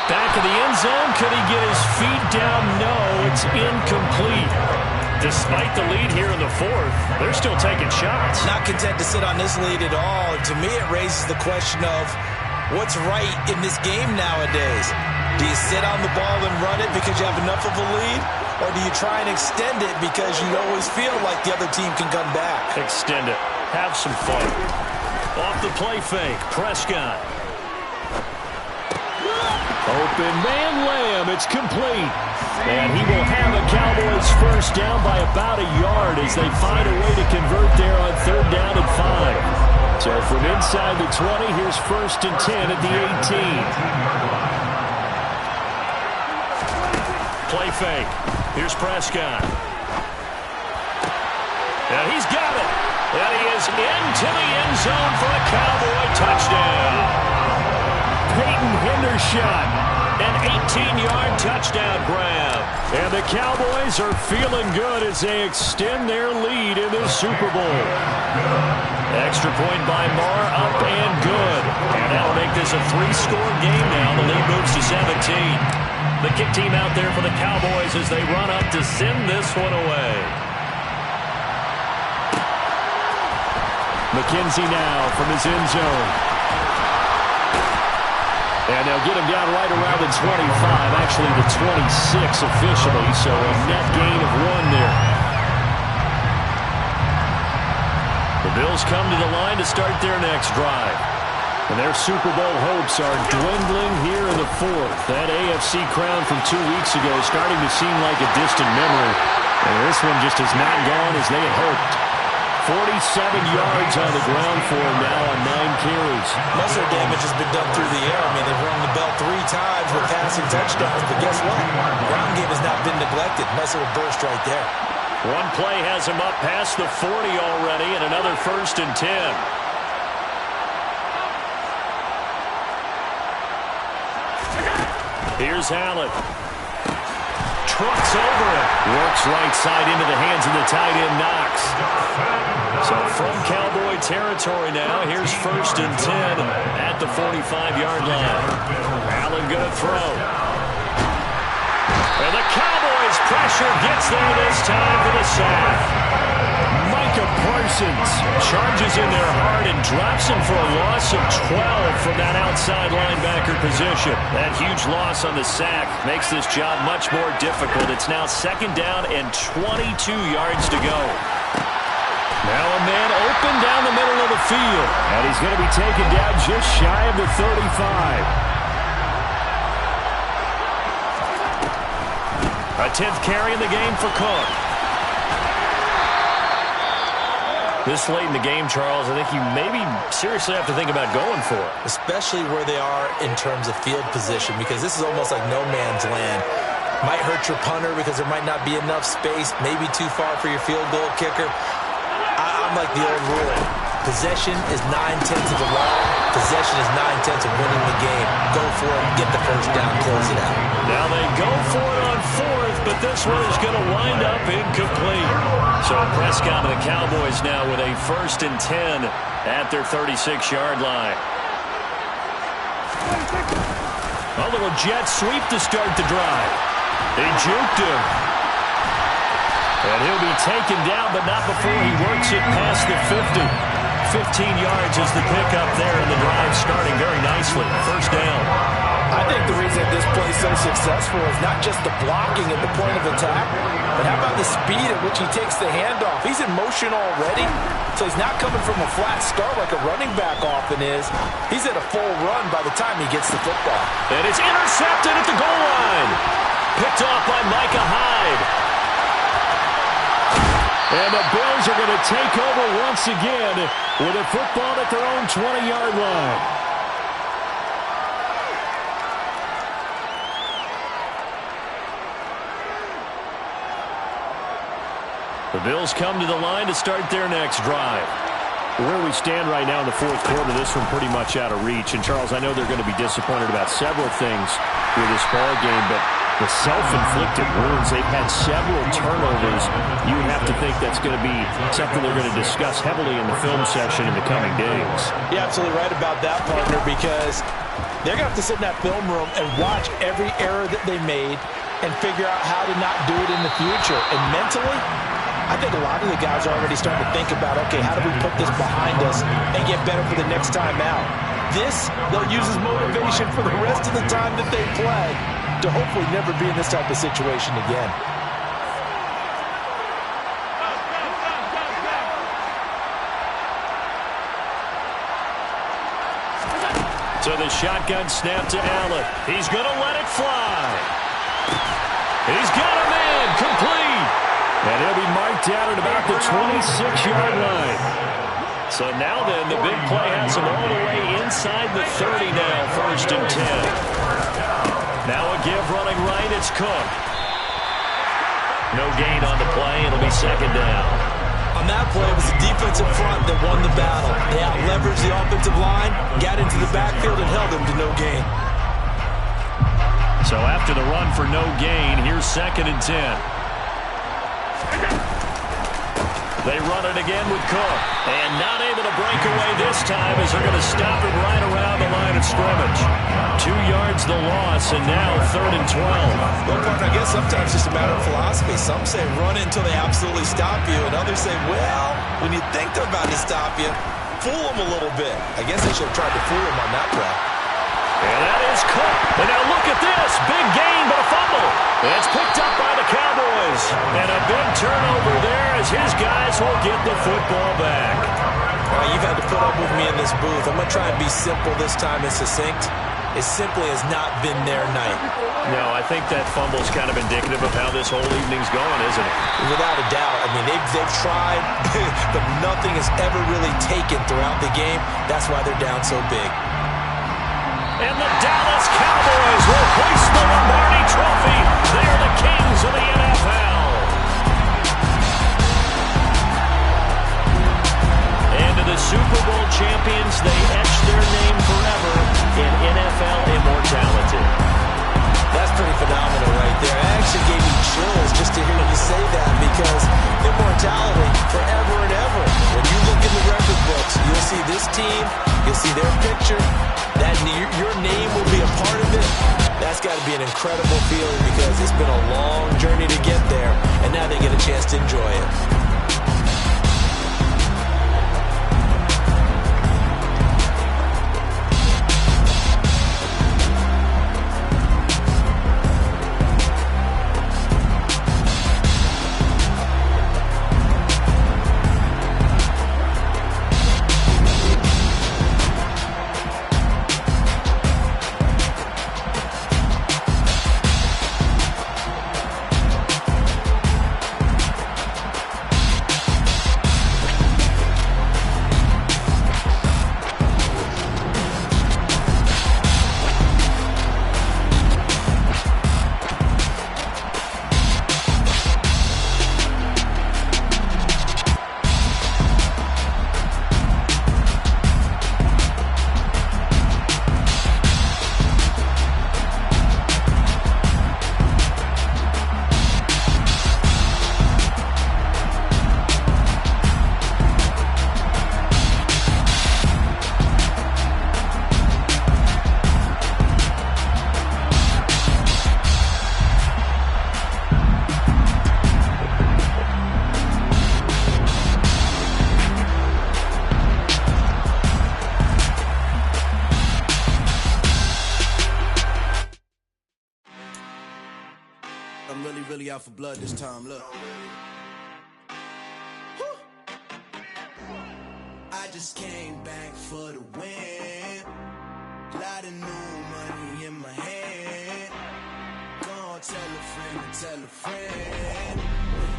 Speaker 1: Back of the end zone. Could he get his feet down? No, it's incomplete. Despite the lead here in the 4th, they're still taking shots.
Speaker 4: Not content to sit on this lead at all. And to me, it raises the question of what's right in this game nowadays. Do you sit on the ball and run it because you have enough of a lead? Or do you try and extend it because you always feel like the other team can come back?
Speaker 1: Extend it. Have some fun. Off the play fake, Prescott.
Speaker 2: Open man Lamb. It's complete. And he will have a Cowboys 1st down by about a yard as they find a way to convert there on 3rd down and 5. So from inside the 20, here's 1st and 10 at the 18.
Speaker 1: Play fake. Here's Prescott. And he's got it. And he is into the end zone for a Cowboy touchdown.
Speaker 2: Peyton Hendershot.
Speaker 1: An 18-yard touchdown grab.
Speaker 2: And the Cowboys are feeling good as they extend their lead in the Super Bowl.
Speaker 1: Extra point by Marr, up and good. And that'll make this a 3-score game now. The lead moves to 17. The kick team out there for the Cowboys as they run up to send this one away.
Speaker 2: McKenzie now from his end zone. And they'll get him down right around the 25, actually the 26 officially, so a net gain of 1 there.
Speaker 1: The Bills come to the line to start their next drive.
Speaker 2: And their Super Bowl hopes are dwindling here in the 4th. That AFC crown from 2 weeks ago is starting to seem like a distant memory. And this one just has not gone as they had hoped. 47 yards on the ground for him now on 9 carries.
Speaker 3: Most of their damage has been done through the air. I mean, they've rung the bell 3 times with passing touchdowns, but guess what? Ground game has not been neglected. Nice little burst right there.
Speaker 1: One play has him up past the 40 already, and another 1st and 10. Here's Allen. Trucks over it. Works right side into the hands of the tight end, Knox. So from Cowboy territory now, here's 1st and 10 at the 45-yard line. Allen going to throw. And the Cowboys pressure gets there this time for the sack. Micah Parsons charges in there hard and drops him for a loss of 12 from that outside linebacker position. That huge loss on the sack makes this job much more difficult. It's now 2nd down and 22 yards to go. Now a man open down the middle of the field. And he's going to be taken down just shy of the 35. A 10th carry in the game for Cook. This late in the game, Charles, I think you maybe seriously have to think about going for it.
Speaker 3: Especially where they are in terms of field position, because this is almost like no man's land. Might hurt your punter because there might not be enough space, maybe too far for your field goal kicker. I'm like the old rule. Possession is 9/10 of the law. Possession is 9/10 of winning the game. Go for it, get the 1st down, close it out.
Speaker 1: Now they go for it on 4th, but this one is going to wind up incomplete. So Prescott and the Cowboys now with a 1st and 10 at their 36-yard line. A little jet sweep to start the drive. They juked him. And he'll be taken down, but not before he works it past the 50. 15 yards is the pickup there, and the drive starting very nicely. 1st down.
Speaker 4: I think the reason this play is so successful is not just the blocking at the point of attack, but how about the speed at which he takes the handoff? He's in motion already, so he's not coming from a flat start like a running back often is. He's at a full run by the time he gets the football.
Speaker 1: And it's intercepted at the goal line. Picked off by Micah Hyde. And the Bills are going to take over once again with a football at their own 20-yard line. The Bills come to the line to start their next drive. Where we stand right now in the 4th quarter, this one pretty much out of reach. And, Charles, I know they're going to be disappointed about several things with this ball game, but the self-inflicted wounds, they've had several turnovers. You would have to think that's going to be something they're going to discuss heavily in the film session in the coming days.
Speaker 4: You're absolutely right about that, partner, because they're going to have to sit in that film room and watch every error that they made and figure out how to not do it in the future. And mentally, I think a lot of the guys are already starting to think about, okay, how do we put this behind us and get better for the next time out? This, they'll use as motivation for the rest of the time that they play to hopefully never be in this type of situation again.
Speaker 1: So the shotgun snap to Allen. He's going to let it fly. He's got a man complete. And he'll be marked out at about the 26-yard line. So now then, the big play has him all the way inside the 30 now, 1st and 10. Now a give running right, it's Cook. No gain on the play, it'll be 2nd down.
Speaker 3: On that play, it was the defensive front that won the battle. They out-leveraged the offensive line, got into the backfield, and held them to no gain.
Speaker 1: So after the run for no gain, here's 2nd and 10. They run it again with Cook. And not able to break away this time as they're going to stop him right around the line of scrimmage. 2 yards the loss, and now 3rd and 12.
Speaker 3: Well, partner, I guess sometimes it's just a matter of philosophy. Some say run until they absolutely stop you, and others say, well, when you think they're about to stop you, fool them a little bit. I guess they should have tried to fool them on that play.
Speaker 1: And that is Cook. And now look at this. Big gain, but a fumble. It's picked up by the Cowboys. And a big turnover there as his guys will get the football back.
Speaker 3: You've had to put up with me in this booth. I'm going to try and be simple this time and succinct. It simply has not been their night.
Speaker 1: No, I think that fumble's kind of indicative of how this whole evening's gone, isn't it?
Speaker 3: Without a doubt. I mean, they've tried, but nothing has ever really taken throughout the game. That's why they're down so big.
Speaker 1: And the Dallas Cowboys will hoist the Lombardi Trophy. They are the kings of the NFL. And to the Super Bowl champions, they etch their name forever in NFL immortality.
Speaker 3: That's pretty phenomenal right there. It actually gave me chills just to hear you say that, because immortality forever and ever. When you look in the record books, you'll see this team, you'll see their picture, that your name will be a part of it. That's got to be an incredible feeling, because it's been a long journey to get there, and now they get a chance to enjoy it.
Speaker 6: Really out for blood this time, look. I just came back for the win. Lot of new money in my hand. Gonna tell a friend to tell a friend.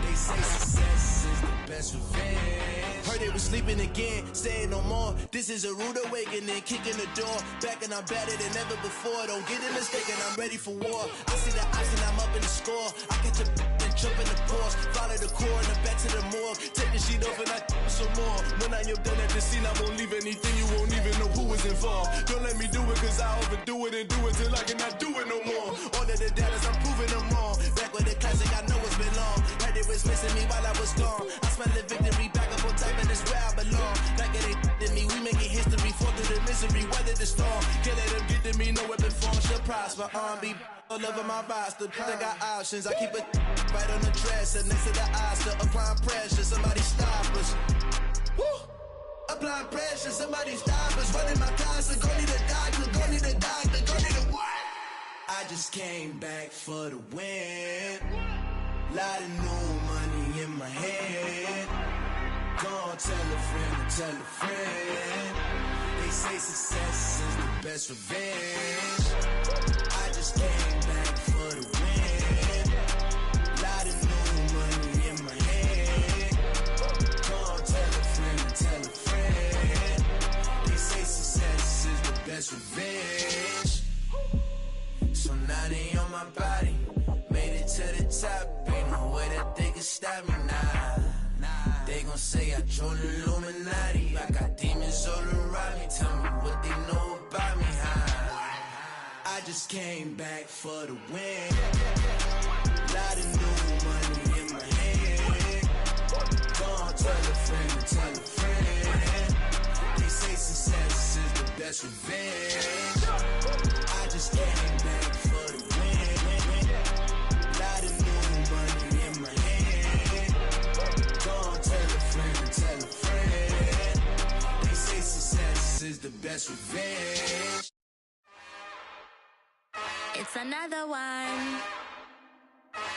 Speaker 6: They say success is the best revenge. Heard they was sleeping again, saying no more. This is a rude awakening, kicking the door. Back and I'm better than ever before. Don't get it mistaken, I'm ready for war. I see the ice and I'm up in the score. I catch a and jump in the course. Follow the core and the back to the morgue. Take the sheet off and I some more. When I am done at the scene, I won't leave anything. You won't even know who is involved. Don't let me do it, cause I overdo it and do it till I cannot do it no more. All of the datas, I'm proving them wrong. Back with the classic, I know it's been long. Heard it was missing me while I was gone. I smell the victory back up on top, and it's where I belong. Like it ain't to me, we making history. Fall through the misery, weather the storm. Can't let them get to me, no weapon form should prosper. R&B all over my roster. I got options, I keep it right on the dresser. Next to the Oscar, applying pressure. Somebody stop us. Woo! Applying pressure, somebody stop us. Running my closet, go need a doctor, go need a doctor, go need a what? I just came back for the win. Lot of new money in my hand. Gonna tell a friend to tell a friend. They say success is the best revenge. I just came back for the win. Lot of new money in my hand. Gonna tell a friend to tell a friend. They say success is the best revenge. So now they on my body. Made it to the top. Ain't no way that they can stop me now. They gon' say I joined the Illuminati. I got demons all around me. Tell me what they know about me, huh? I just came back for the win. Lot of new money in my hand. Gonna tell a friend to tell a friend. They say success is the best revenge. I just came back for the win. Lot of new money in my hand. Gonna tell a friend to tell a friend. They say success is the best revenge.
Speaker 7: It's another one.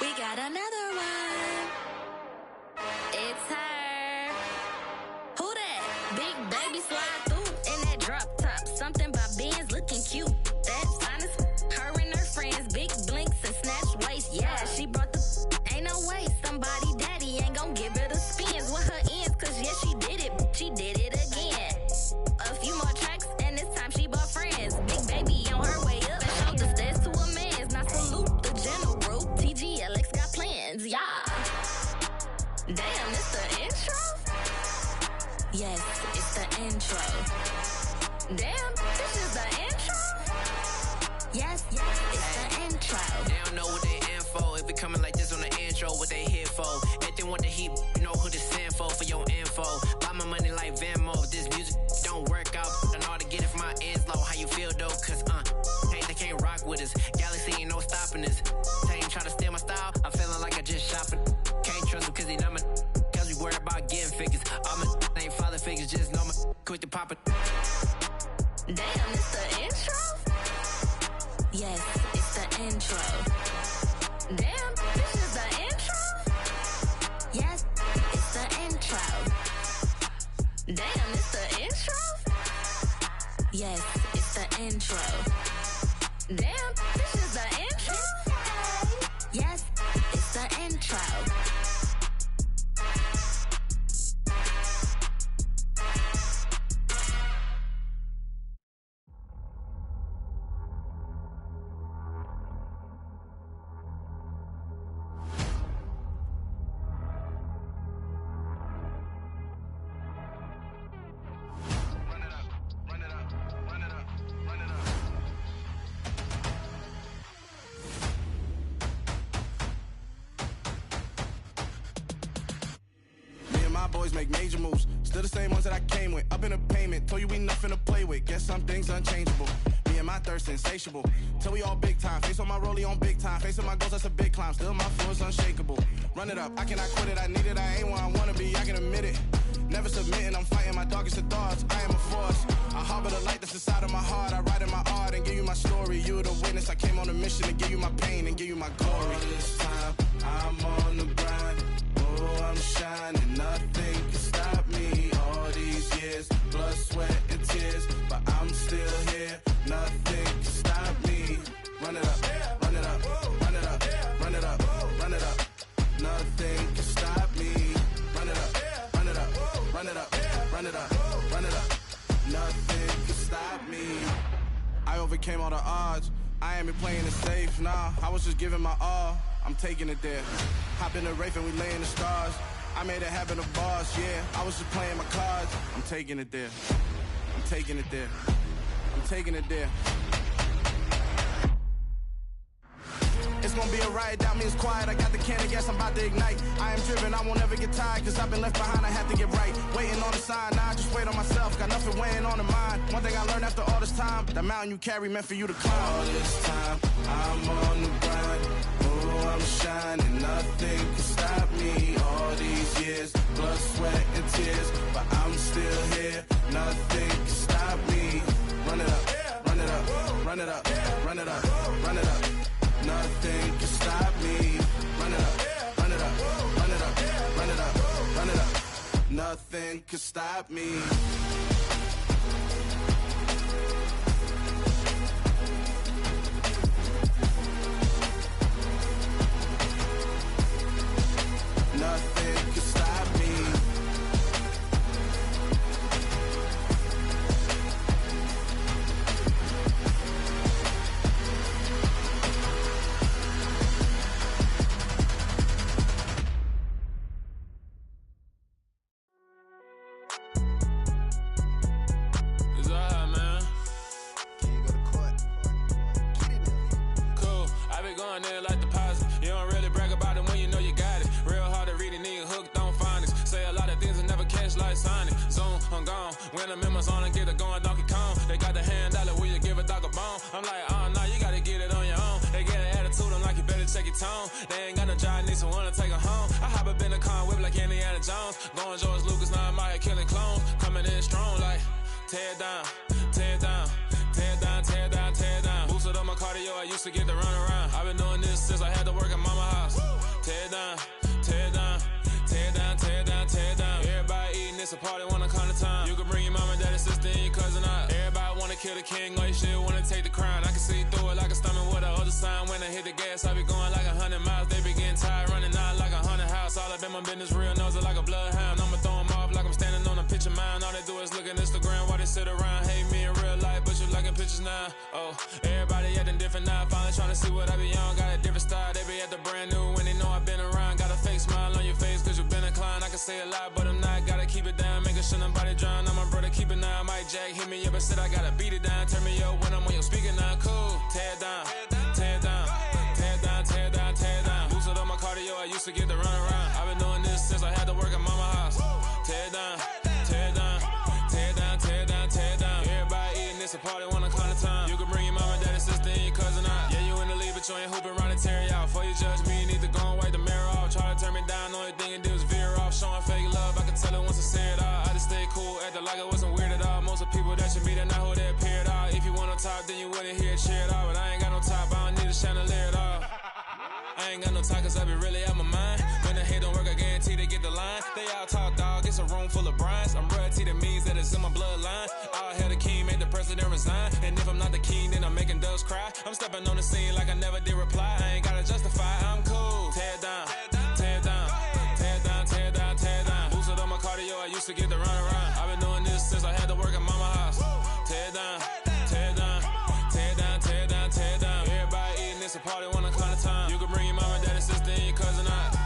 Speaker 7: We got another one. It's her. Who that? Big baby slide through in that drop top. Something about Benz looking cute. That finest, her and her friends, big blinks and snatch waist. Yeah, she brought the ain't no way somebody daddy ain't gon' give her the spins with her ends. Cause yeah, she did it again. A few more tracks and this time she bought friends. Big baby on her way up and showed the stairs to a man's. Now salute the general. TGLX got plans, yeah. Damn, it's the intro? Yes, it's the intro. Damn, this is the intro? Yes, it's the intro.
Speaker 8: They don't know what they in for. If it coming like this on the intro, what they here for? If they want the heat, you know who to send for your info. Buy my money like Venmo. If this music don't work out, I know how to get it from my ends low. How you feel though? Cause they can't rock with us. Galaxy ain't no stopping us. They ain't try to steal my style. I'm feeling like I just shopping. Can't trust them cause they not my. Cause we worried about getting figures. All my ain't father figures, just know my quick to pop it.
Speaker 7: Damn, it's the intro? Yes, it's the intro. Damn, this is the intro? Yes, it's the intro. Damn, it's the intro? Yes, it's the intro. Damn, this is the intro? Yes, it's the intro.
Speaker 6: Boys make major moves, still the same ones that I came with. Up in the payment, told you we nothing to play with. Guess some things unchangeable. Me and my thirst insatiable. Till we all big time. Face on my rollie on big time. Facing my goals, that's a big climb. Still my flow is unshakable. Run it up, I cannot quit it. I need it, I ain't where I wanna be. I can admit it. Never submitting, I'm fighting my darkest of thoughts. I am a force. I harbor the light that's inside of my heart. I write in my art and give you my story. You're the witness. I came on a mission to give you my pain and give you my glory. All this time, I'm on the grind. Oh, I'm shining. Nothing can stop me. All these years, blood, sweat, and tears. But I'm still here. Nothing can stop me. Run it up, run it up, run it up, run it up, run it up. Nothing can stop me. Run it up, run it up, run it up, run it up, run it up. Nothing can stop me. I overcame all the odds. I ain't been playing it safe, nah. I was just giving my all. I'm taking it there. Hop in the Wraith and we lay in the stars. I made it happen to boss, yeah. I was just playing my cards. I'm taking it there. I'm taking it there. I'm taking it there. It's gonna be a riot, doubt me it's quiet. I got the can of gas, I'm about to ignite. I am driven, I won't ever get tired. Cause I've been left behind, I have to get right. Waiting on the sign, now I just wait on myself. Got nothing weighing on the mind. One thing I learned after all this time, the mountain you carry meant for you to climb. All this time, I'm on the grind. Oh, I'm shining, nothing can stop me. All these years, blood, sweat, and tears. But I'm still here, nothing can stop me. Run it up, run it up, run it up, run it up, run it up. Nothing can stop me. Run it up, run it up, run it up, run it up, run it up. Nothing can stop me. Nothing can stop me.
Speaker 9: When I'm in my zone and get it going Donkey Kong. They got the hand dollar, will you give a dog a bone? I'm like, oh no, you gotta get it on your own. They get an attitude, I'm like, you better check your tone. They ain't got no job, need someone to take her home. I hop up in the car, whip like Indiana Jones. Going George Lucas, now I'm out here killing clones. Coming in strong like, tear it down, tear it down, tear it down, tear it down, tear it down. Boosted up my cardio, I used to get to run around. I've been doing this since I had to work at mama house. Tear it down, tear it down, tear it down, tear it down, tear it down. Everybody eating, it's a party when I come to time. You can kill the king, or you shit wanna take the crown. I can see through it like a stomach with a other sign. When I hit the gas, I be going like 100 miles. They be getting tired, running out like 100 house. All up in my business, real nose it like a bloodhound. I'ma throw them off like I'm standing on a picture mound. All they do is look at Instagram while they sit around. Hate me in real life, but you liking pictures now. Oh, everybody acting different now. Finally trying to see what I be on. Got a different style, they be at the brand new when they know I've been around. Got a fake smile on your face cause you been inclined. I can say a lot, but I'm not. Gotta keep it down, making sure nobody drown. I'm my brother, keep it now. Mike Jack hit me up and said I gotta beat it down. Turn me up when I'm on your speaker now. Cool, tear it down, tear it down, tear it down, tear it down, tear it down. Boosted up my cardio, I used to get to run around. I've been doing this since I had to work at mama house. Tear it down, tear it down, tear it down, tear it down, tear it down. Everybody eating, it's a party, one o'clock of time. You can bring your mama, daddy, sister, and your cousin out. Yeah, you in the lead, but you ain't hooping around and tear you out. Before you judge me, you need to go and wipe the mirror off. Try to turn me down, only thing you do is veer off. Showing fake love, I can tell it once I say it all. I just stay cool, acting like it wasn't weird at all. Most of the people that you meet are not who they appear at all. If you want on top, then you wouldn't hear it cheer at all. But I ain't got no top, I don't need a chandelier at all. I ain't got no time cause I be really out my mind. When the hate don't work, I guarantee they get the line. They all talk dog, it's a room full of brinds. I'm royalty, that means that it's in my bloodline. All hail the king, made the president resign. And if I'm not the king, then I'm making doves cry. I'm stepping on the scene like I never did reply. I ain't gotta justify, I'm cool. Tear it down, tear it down, tear it down, tear it down, tear it down. Boosted up my cardio, I used to get to run around. I've been doing this since I had to work at mama house. Tear it down, tear it down, tear it down, tear it down, tear it down. Everybody eating, it's a party, 1 o'clock of time. You can bring your mama, daddy, sister, and your cousin out.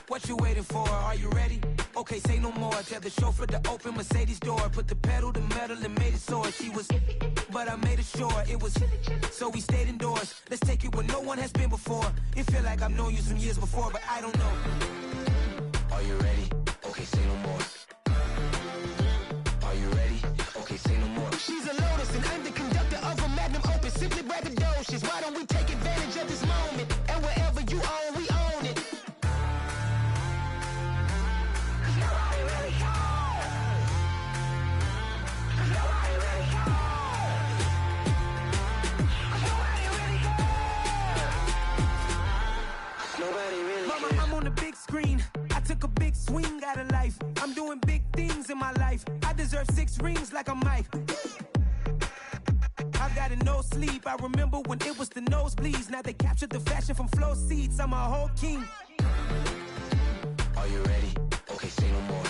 Speaker 6: What you waiting for? Are you ready? Okay, say no more. Tell the chauffeur to open Mercedes door. Put the pedal to metal and made it soar. She was, but I made it sure it was. So we stayed indoors. Let's take it where no one has been before. It feel like I've known you some years before, but I don't know. Are you ready? Okay, say no more. Are you ready? Okay, say no more. She's a Lotus and I'm the conductor of a magnum opus. Simply braggadocious. Why don't we take advantage of this moment? And wherever you own, we own it. Mama, I'm on the big screen. I took a big swing out of life. I'm doing big things in my life. I deserve 6 rings like I'm Mike. I've got no sleep. I remember when it was the nosebleeds. Now they captured the fashion from flow seats. I'm a whole king. Are you ready? Okay, say no more.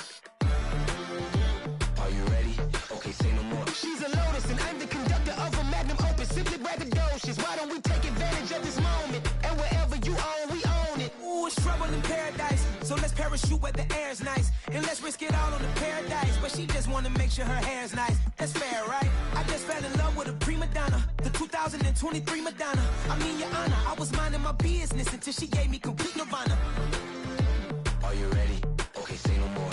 Speaker 6: Are you ready? Okay, say no more. She's a Lotus and I'm the conductor of a magnum opus. Simply braggadocious. Why don't we take advantage of this moment? And wherever you own, we own it. Ooh, it's trouble in paradise. So let's parachute where the air's nice. And let's risk it all on the paradise. But she just wanna make sure her hair's nice. That's fair, right? I just fell in love with a prima donna. The 2023 Madonna. I mean, your honor, I was minding my business until she gave me complete nirvana. Are you ready? Okay, say no more.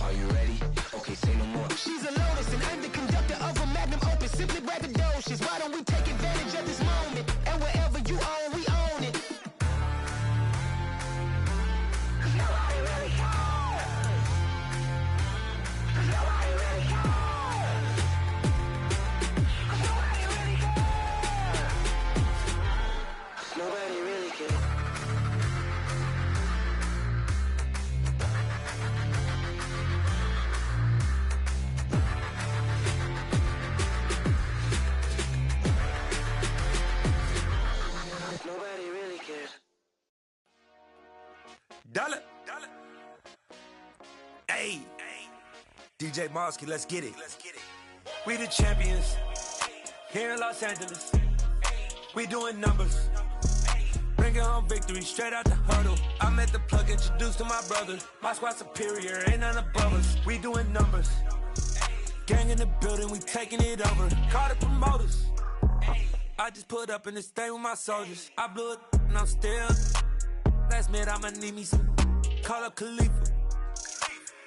Speaker 6: Are you ready? Okay, say no more. She's a Lotus and I'm the conductor of a magnum opus. Simply braggadocious. Why don't we take advantage of this moment? And wherever you own, we own it. Nobody really cares. Nobody really cares. Nobody really cares. Nobody really cares. DJ Mosky, let's get it. We the champions here in Los Angeles. We doing numbers. Bringing home victory straight out the huddle. I'm at the plug, introduced to my brother. My squad superior, ain't none above us. We doing numbers. Gang in the building, we taking it over. Call the promoters. I just put up in this thing with my soldiers. I blew it and I'm still. Last minute I'ma need me some. Call up Khalifa.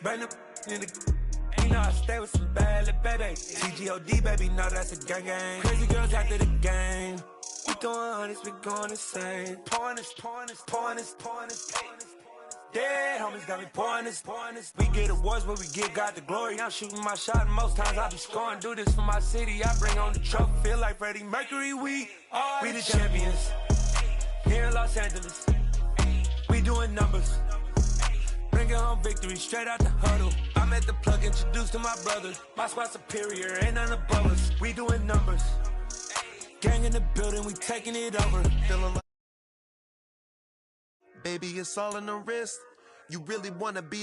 Speaker 6: Bring them in the. You know I stay with some bad little baby. TGOD baby, know that's a gang gang. Crazy girls after the game. We doing honest, we going insane. Pouring this. Dead homies got me pouring this. We get awards, but we give God the glory. I'm shooting my shot, and most times I be scoring. Do this for my city, I bring on the trophy. Feel like Freddie Mercury, we the champions. Here in Los Angeles, we doing numbers. Bringing home victory straight out the huddle. I'm at the plug, introduced to my brother. My squad superior, ain't none above us. We doing numbers. Gang in the building, we taking it over.
Speaker 10: Feeling like baby, it's all in the wrist. You really wanna be